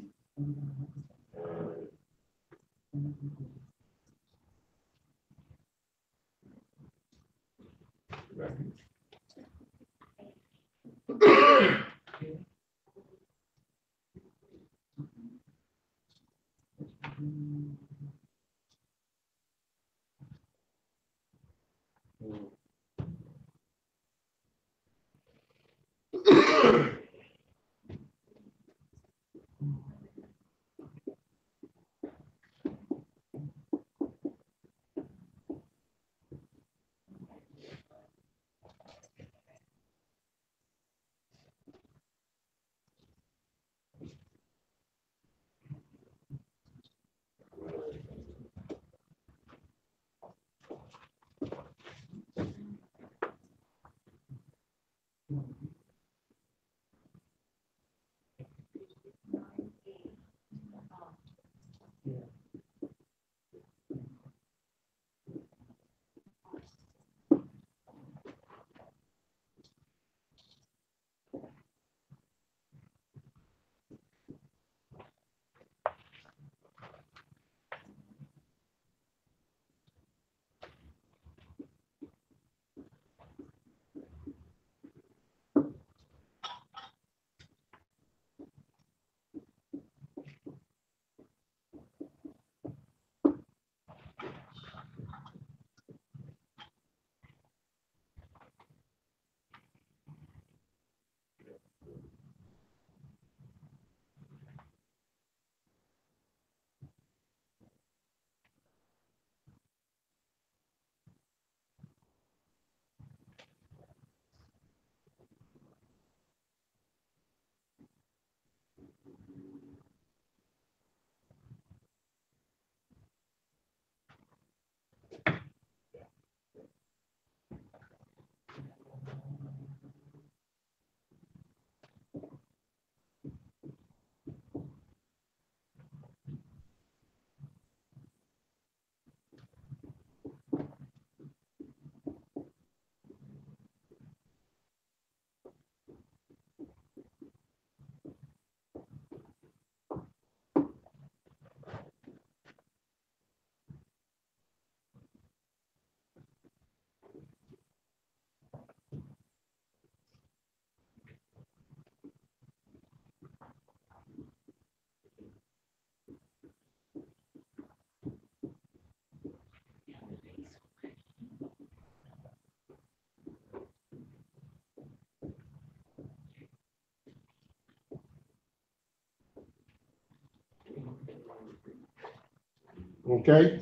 Okay?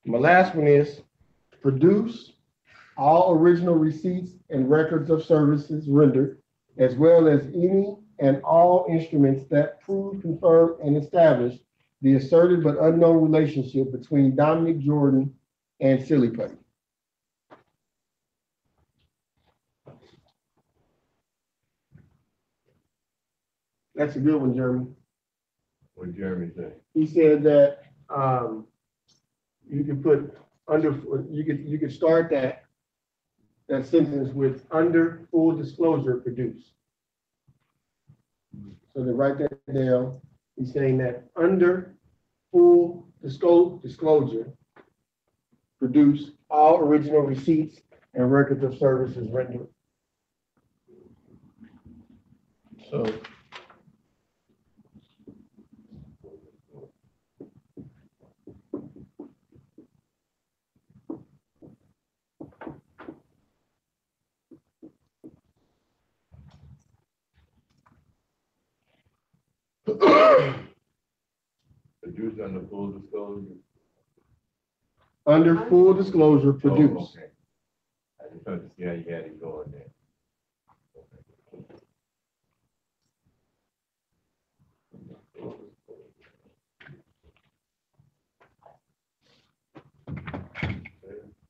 My last one is produce all original receipts and records of services rendered, as well as any and all instruments that prove, confirm, and establish the asserted but unknown relationship between Dominic Jordan and Silly Putty. That's a good one, Jeremy. What did Jeremy say? He said that you could put under, you could start that sentence with under full disclosure produce. So to write that down, he's saying that under full disclosure, produce all original receipts and records of services rendered. So Produce under full disclosure. under full disclosure, produce. Oh, okay. I just wanted to see how you had it going there.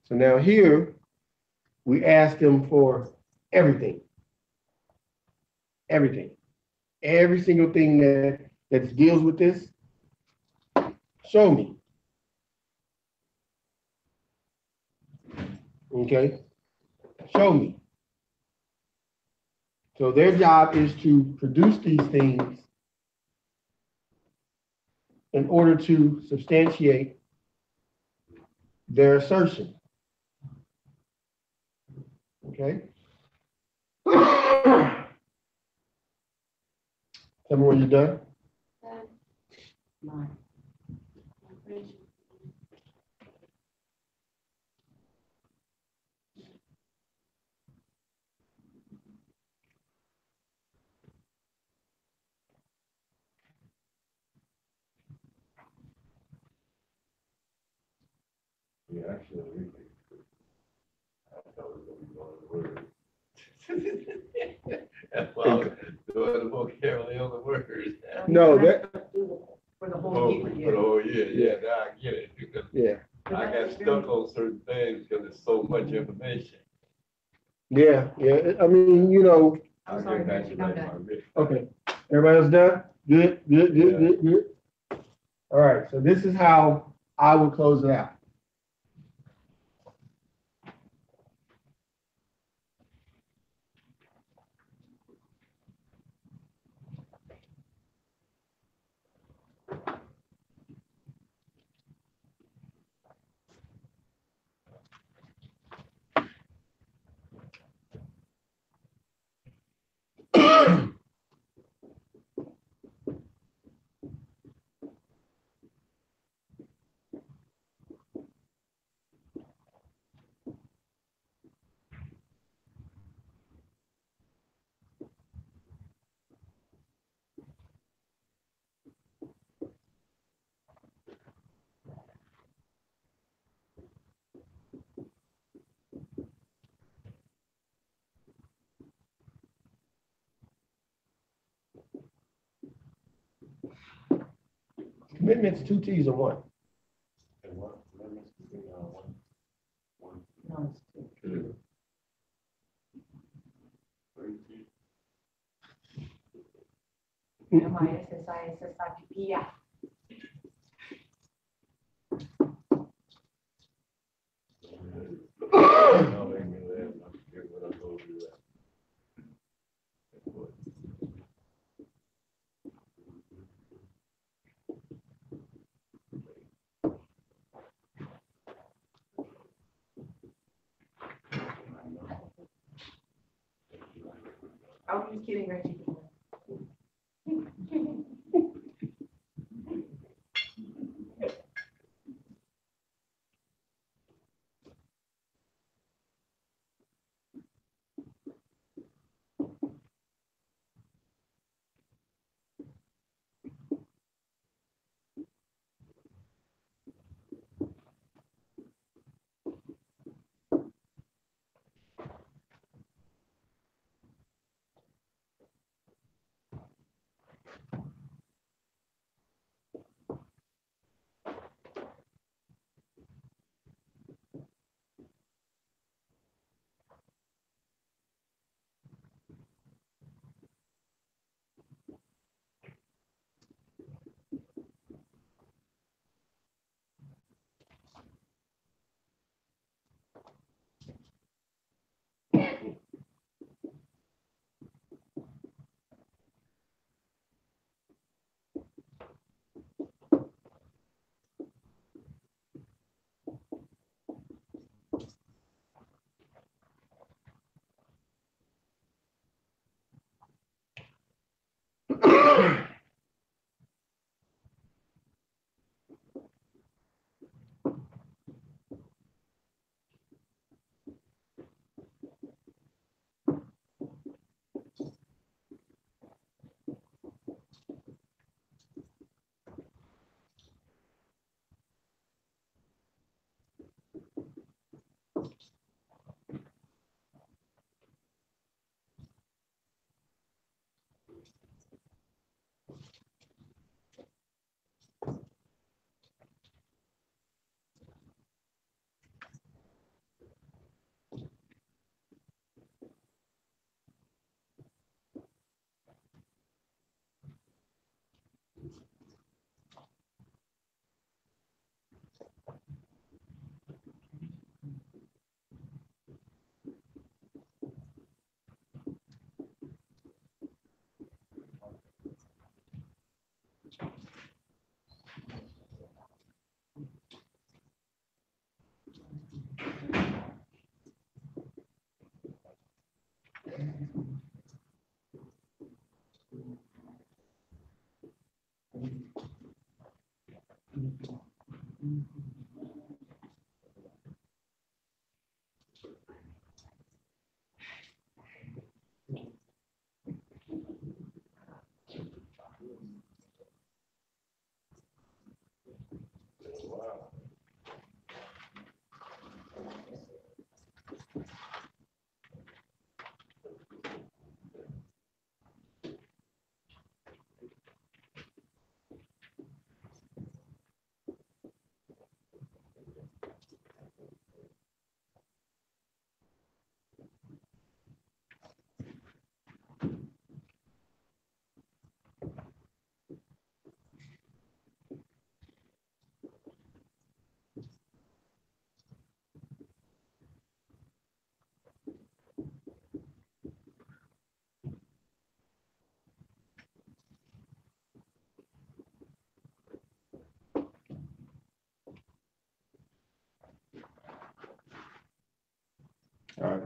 So now here, we asked them for everything. Everything. Every single thing that deals with this, show me. Okay? Show me. So their job is to produce these things in order to substantiate their assertion. Okay? Tell me when you're done. Yeah, actually, I thought it was gonna be one of the words. That's why I was doing the vocabulary on the words. No, that, For the whole Oh, year. for the whole year, yeah, now I get it, because yeah, I got stuck on certain things because there's so much information. yeah, yeah. I mean, you know, I'm I'll sorry, get back Reggie, to I'm that in done. my written. okay. Everybody else done? Good, good, good, good, good. All right, so this is how I would close it out. Commitment's two T's or one? And what, amendments between, one, No, it's two, three, MISSISSIPPI. no, make me laugh, I forget what I told you that. I was just kidding, Reggie.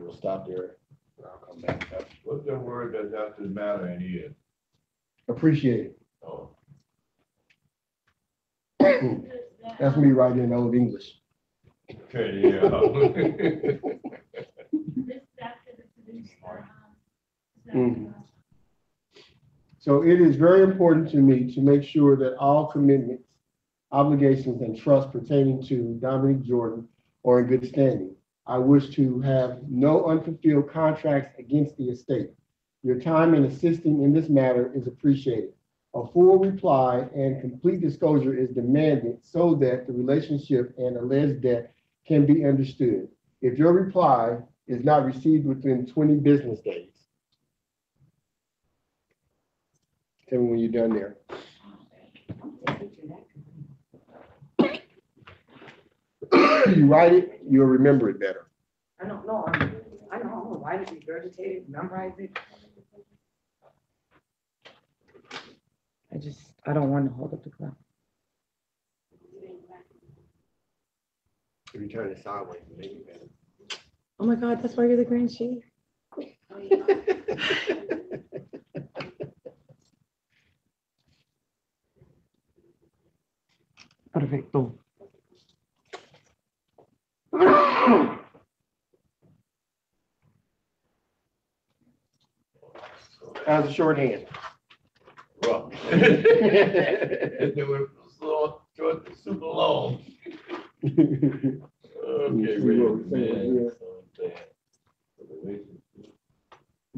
we'll stop there. And I'll come back. What's the word that's after the matter in here? Appreciate it. Oh, That's me writing in Old English. okay, yeah. Mhm. So it is very important to me to make sure that all commitments, obligations, and trusts pertaining to Dominic Jordan are in good standing. I wish to have no unfulfilled contracts against the estate. Your time in assisting in this matter is appreciated. A full reply and complete disclosure is demanded so that the relationship and alleged debt can be understood. If your reply is not received within 20 business days, tell me when you're done there. You write it, you'll remember it better. I don't know, I'm gonna write it, regurgitate it, memorize it. I don't want to hold up the clock. If you turn it sideways, it make it better. Oh my God, that's why you're the grand chief. Perfecto. How's the shorthand? Rough. They were slow, short, super long. Okay, wait a minute.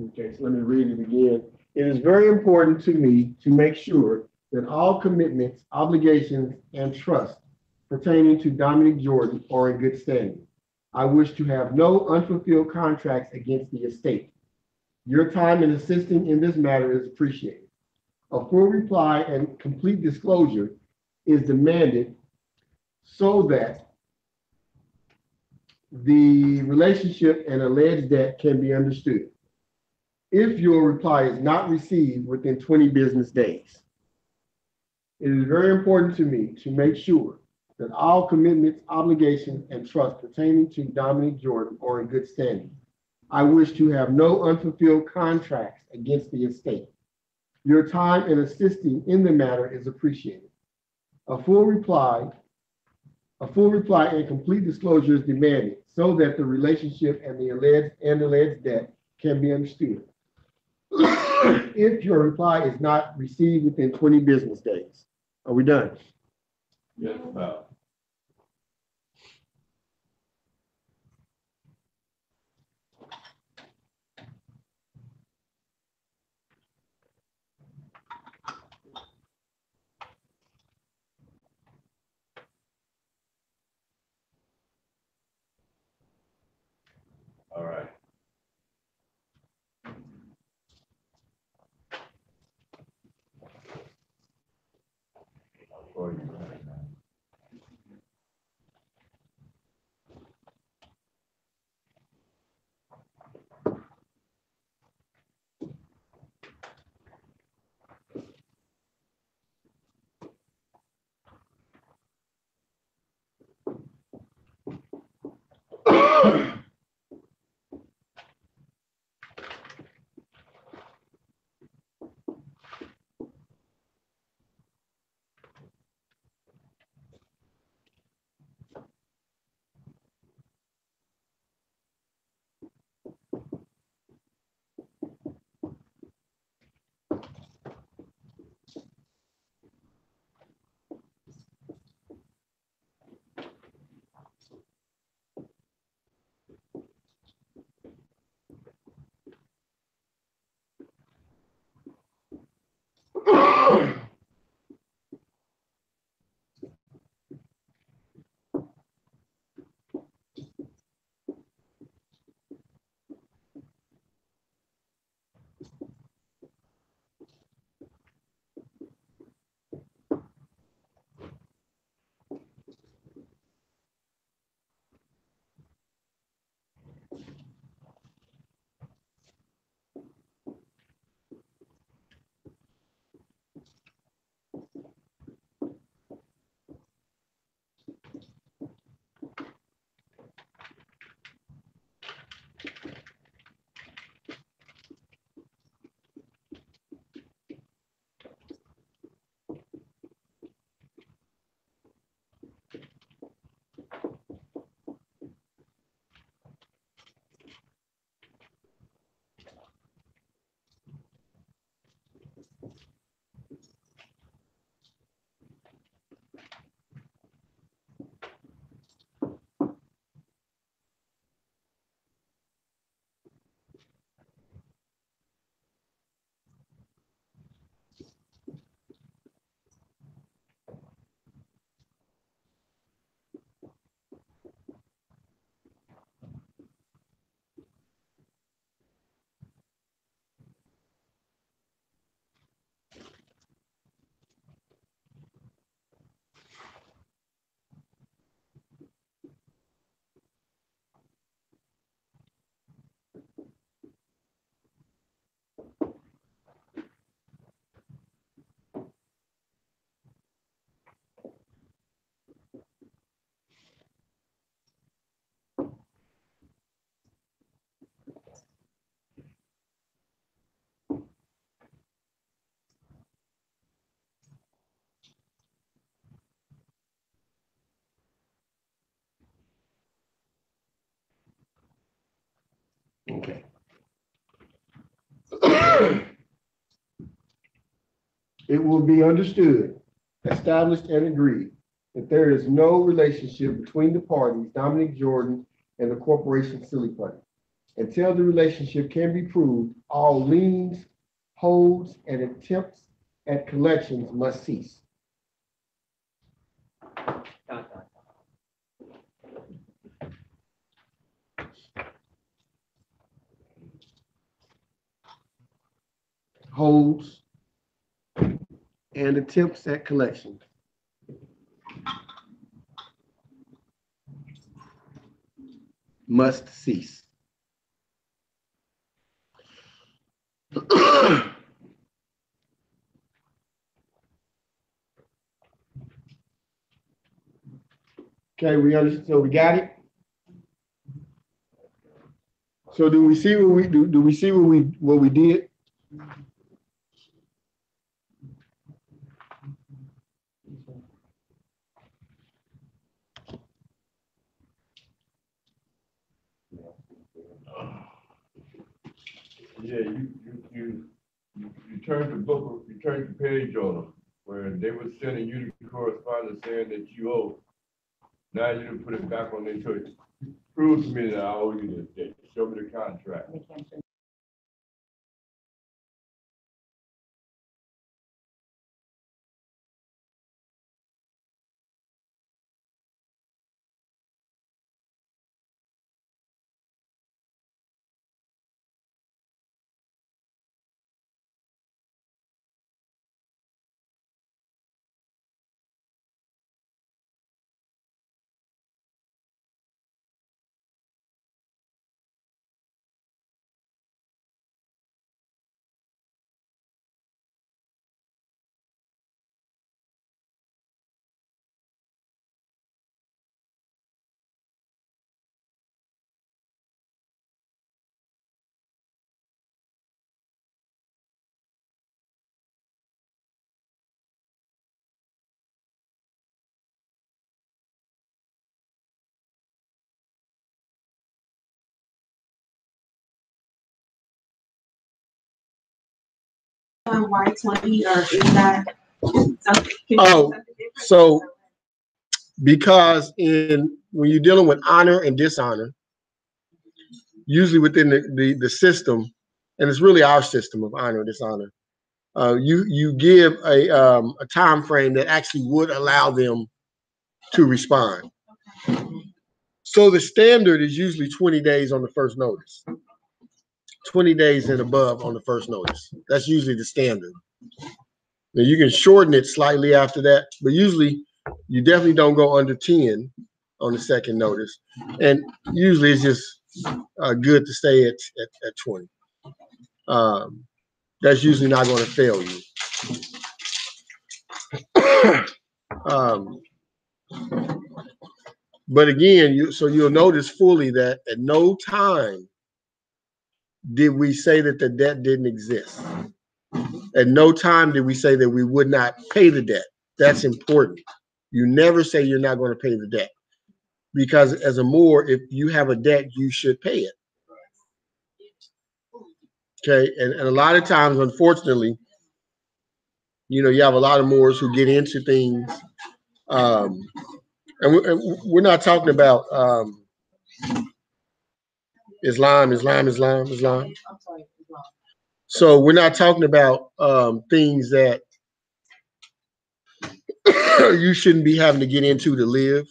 Okay, so let me read it again. It is very important to me to make sure that all commitments, obligations, and trusts pertaining to Dominic Jordan are in good standing. I wish to have no unfulfilled contracts against the estate. Your time in assisting in this matter is appreciated. A full reply and complete disclosure is demanded so that the relationship and alleged debt can be understood. If your reply is not received within 20 business days, it is very important to me to make sure that all commitments, obligations, and trusts pertaining to Dominic Jordan are in good standing. I wish to have no unfulfilled contracts against the estate. Your time in assisting in the matter is appreciated. A full reply and complete disclosure is demanded so that the relationship and the alleged debt can be understood. If your reply is not received within 20 business days. Are we done? Yes, about. All right. For you right now. Okay. It will be understood, established, and agreed that there is no relationship between the parties, Dominic Jordan and the corporation Silly Putty. Until the relationship can be proved, all liens, holds, and attempts at collections must cease. Holds and attempts at collection must cease. Okay, we understand. So we got it. So do we see what we do? Do we see what we did? Yeah, you turned the book, you turned the page on them, where they were sending you the correspondence saying that you owe. Now you done put it back on their choice. Prove to me that I owe you this debt. Show me the contract. Why 20, or is that something? Oh, so because when you're dealing with honor and dishonor, usually within the system, and it's really our system of honor and dishonor, you give a time frame that actually would allow them to respond. So the standard is usually 20 days on the first notice. 20 days and above on the first notice. That's usually the standard. Now you can shorten it slightly after that, but usually you definitely don't go under 10 on the second notice. And usually it's just good to stay at 20. That's usually not going to fail you. But again, you'll notice fully that at no time did we say that the debt didn't exist. At no time did we say that we would not pay the debt. That's important. You never say you're not going to pay the debt, because as a Moor, if you have a debt, you should pay it. Okay, and a lot of times, unfortunately, You know, you have a lot of Moors who get into things, and we're not talking about Islam. I'm sorry, Islam. So we're not talking about things that you shouldn't be having to get into to live.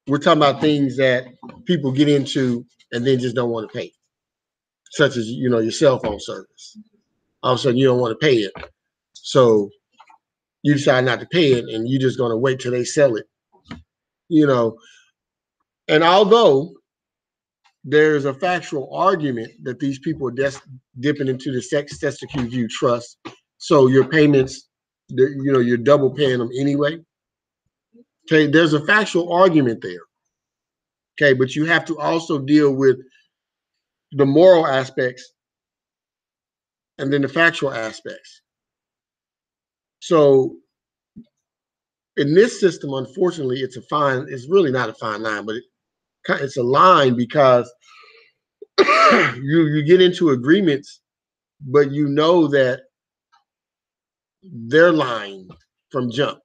We're talking about things that people get into and then just don't want to pay, such as, you know, your cell phone service. All of a sudden, you don't want to pay it. So you decide not to pay it, and you're just going to wait till they sell it. You know, and although there's a factual argument that these people are dipping into the Sextucue View Trust, so your payments, you know, you're double paying them anyway. Okay, there's a factual argument there. Okay, but you have to also deal with the moral aspects and then the factual aspects. So in this system, unfortunately, it's really not a fine line, but it's a line because you get into agreements, but you know that they're lying from jump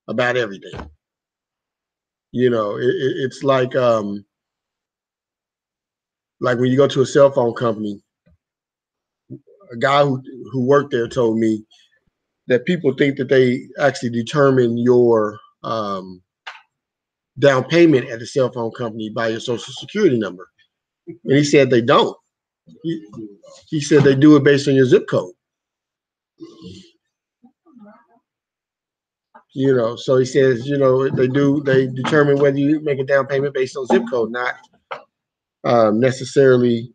about everything. You know, it's like when you go to a cell phone company, a guy who worked there told me that people think that they actually determine your down payment at the cell phone company by your social security number. And he said they don't. He said they do it based on your zip code. You know, so he says, you know, they determine whether you make a down payment based on zip code, not necessarily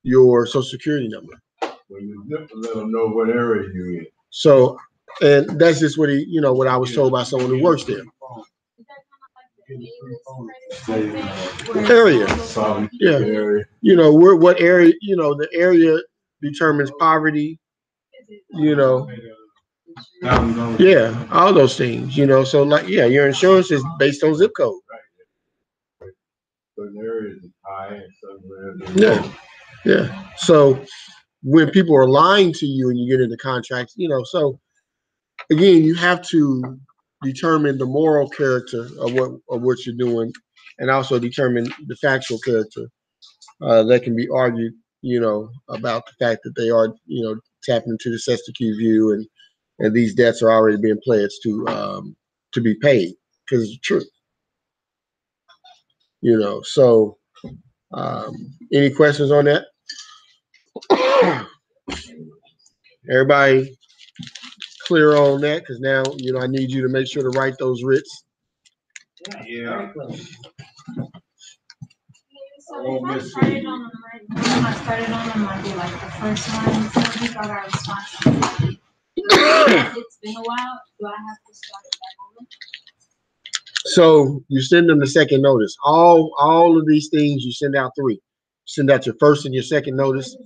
your social security number. When you zip, let them know what area you're in. So, and that's just what what I was told by someone who works there. Area. Yeah. You know, what area, the area determines poverty, yeah, all those things, so like, yeah, your insurance is based on zip code. Certain areas is high and certain Yeah. low. Yeah. So when people are lying to you and you get into contracts, so again, you have to determine the moral character of what you're doing, and also determine the factual character that can be argued, about the fact that they are, tapping into the Sextucue View, and these debts are already being pledged to be paid because it's true. So any questions on that? Everybody clear on that? Because now, I need you to make sure to write those writs. Yeah. So we started on a Monday, like the first one, so we got our responsibility. It's been a while. Do I have to start it back over? So you send them the second notice. All of these things, you send out 3. Send out your first and your second notice.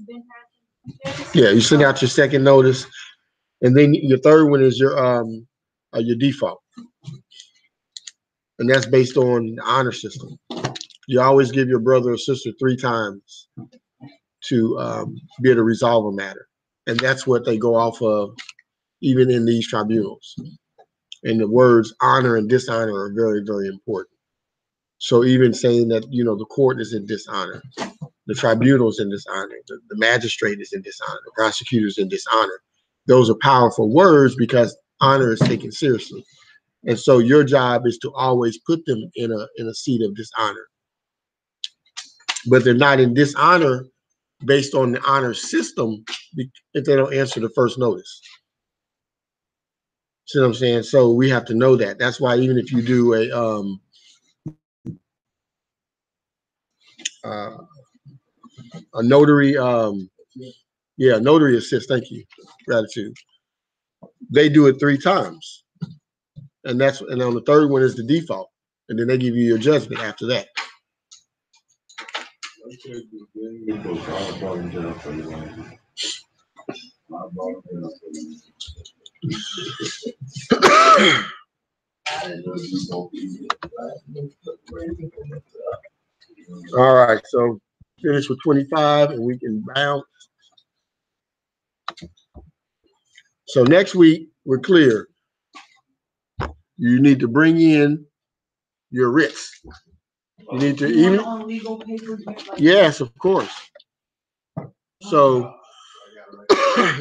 Yeah, you send out your second notice, and then your third one is your default, and that's based on the honor system. You always give your brother or sister 3 times to be able to resolve a matter, and that's what they go off of, even in these tribunals. And the words honor and dishonor are very, very important. So even saying that, the court is in dishonor, the tribunal is in dishonor, the magistrate is in dishonor, the prosecutor is in dishonor. Those are powerful words because honor is taken seriously. And so your job is to always put them in a seat of dishonor. But they're not in dishonor based on the honor system if they don't answer the first notice. See what I'm saying? So we have to know that. That's why even if you do a notary, notary assist, thank you, gratitude. They do it 3 times. And on the third one is the default. And then they give you your judgment after that. All right, so finish with 25 and we can bounce. So next week, we're clear. You need to bring in your writs. You need to You want even, it on legal paper? yes, of course. So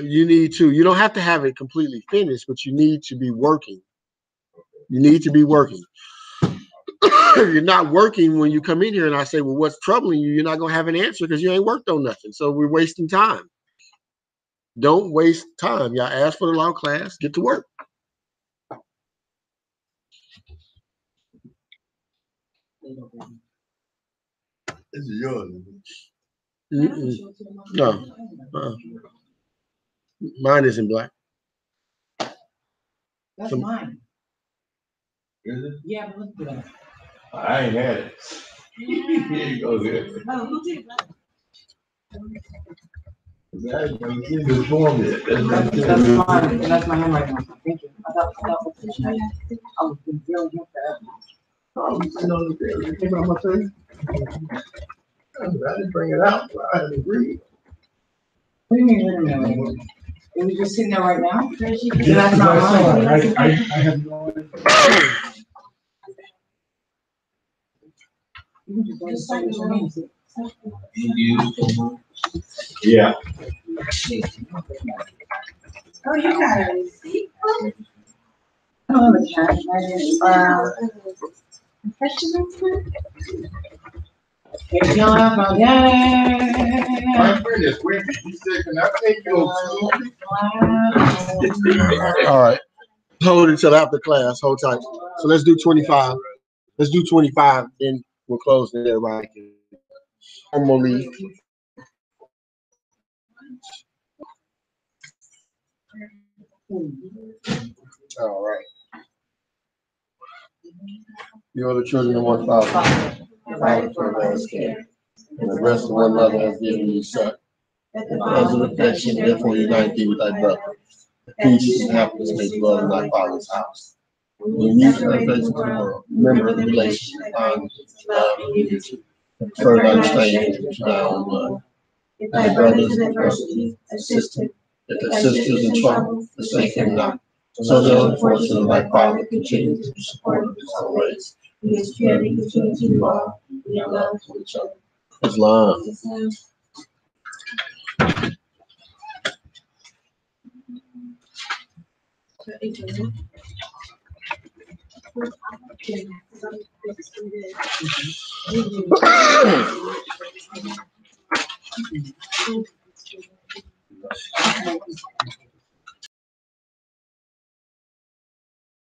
you need to, you don't have to have it completely finished, but you need to be working. You need to be working. You're not working when you come in here and I say, well, what's troubling you? You're not going to have an answer because you ain't worked on nothing. So we're wasting time. Don't waste time. Y'all ask for the law class, get to work. This is yours. No. Mine isn't black. That's mine. Is it? Yeah, but look at that. I ain't had it. Here you go, there. Oh, who did that? That's mine, And that's my handwriting. Thank you. I thought I was very good for Oh, you know, you came out my face. I didn't bring it out, but I didn't agree. What do you mean, wait a minute? It was just sitting there right now? Yeah, That's not mine. I have no idea. You can just write it your name. Yeah. Oh, you got it. Oh, the cat. If you have my My friend is with me. He said, can I take your All right. Hold until after class. Hold tight. So let's do 25. Let's do 25, then we'll close and everybody can formally. All right. You are the children of one father. The father for the man's care. And the rest of one mother has given you son. Because of affection, therefore unite thee with thy brother. Peace and happiness may dwell in thy father's house. When you turn face to the world, remember the relation of bond, love, and unity. Prefer thy strength to thy own blood. If thy brother is in adversity, assist him. If thy sister is in trouble, forsake him not. So the unfortunate of thy father continue to support him always. In his purity continue to do all in your love for each other. Islam.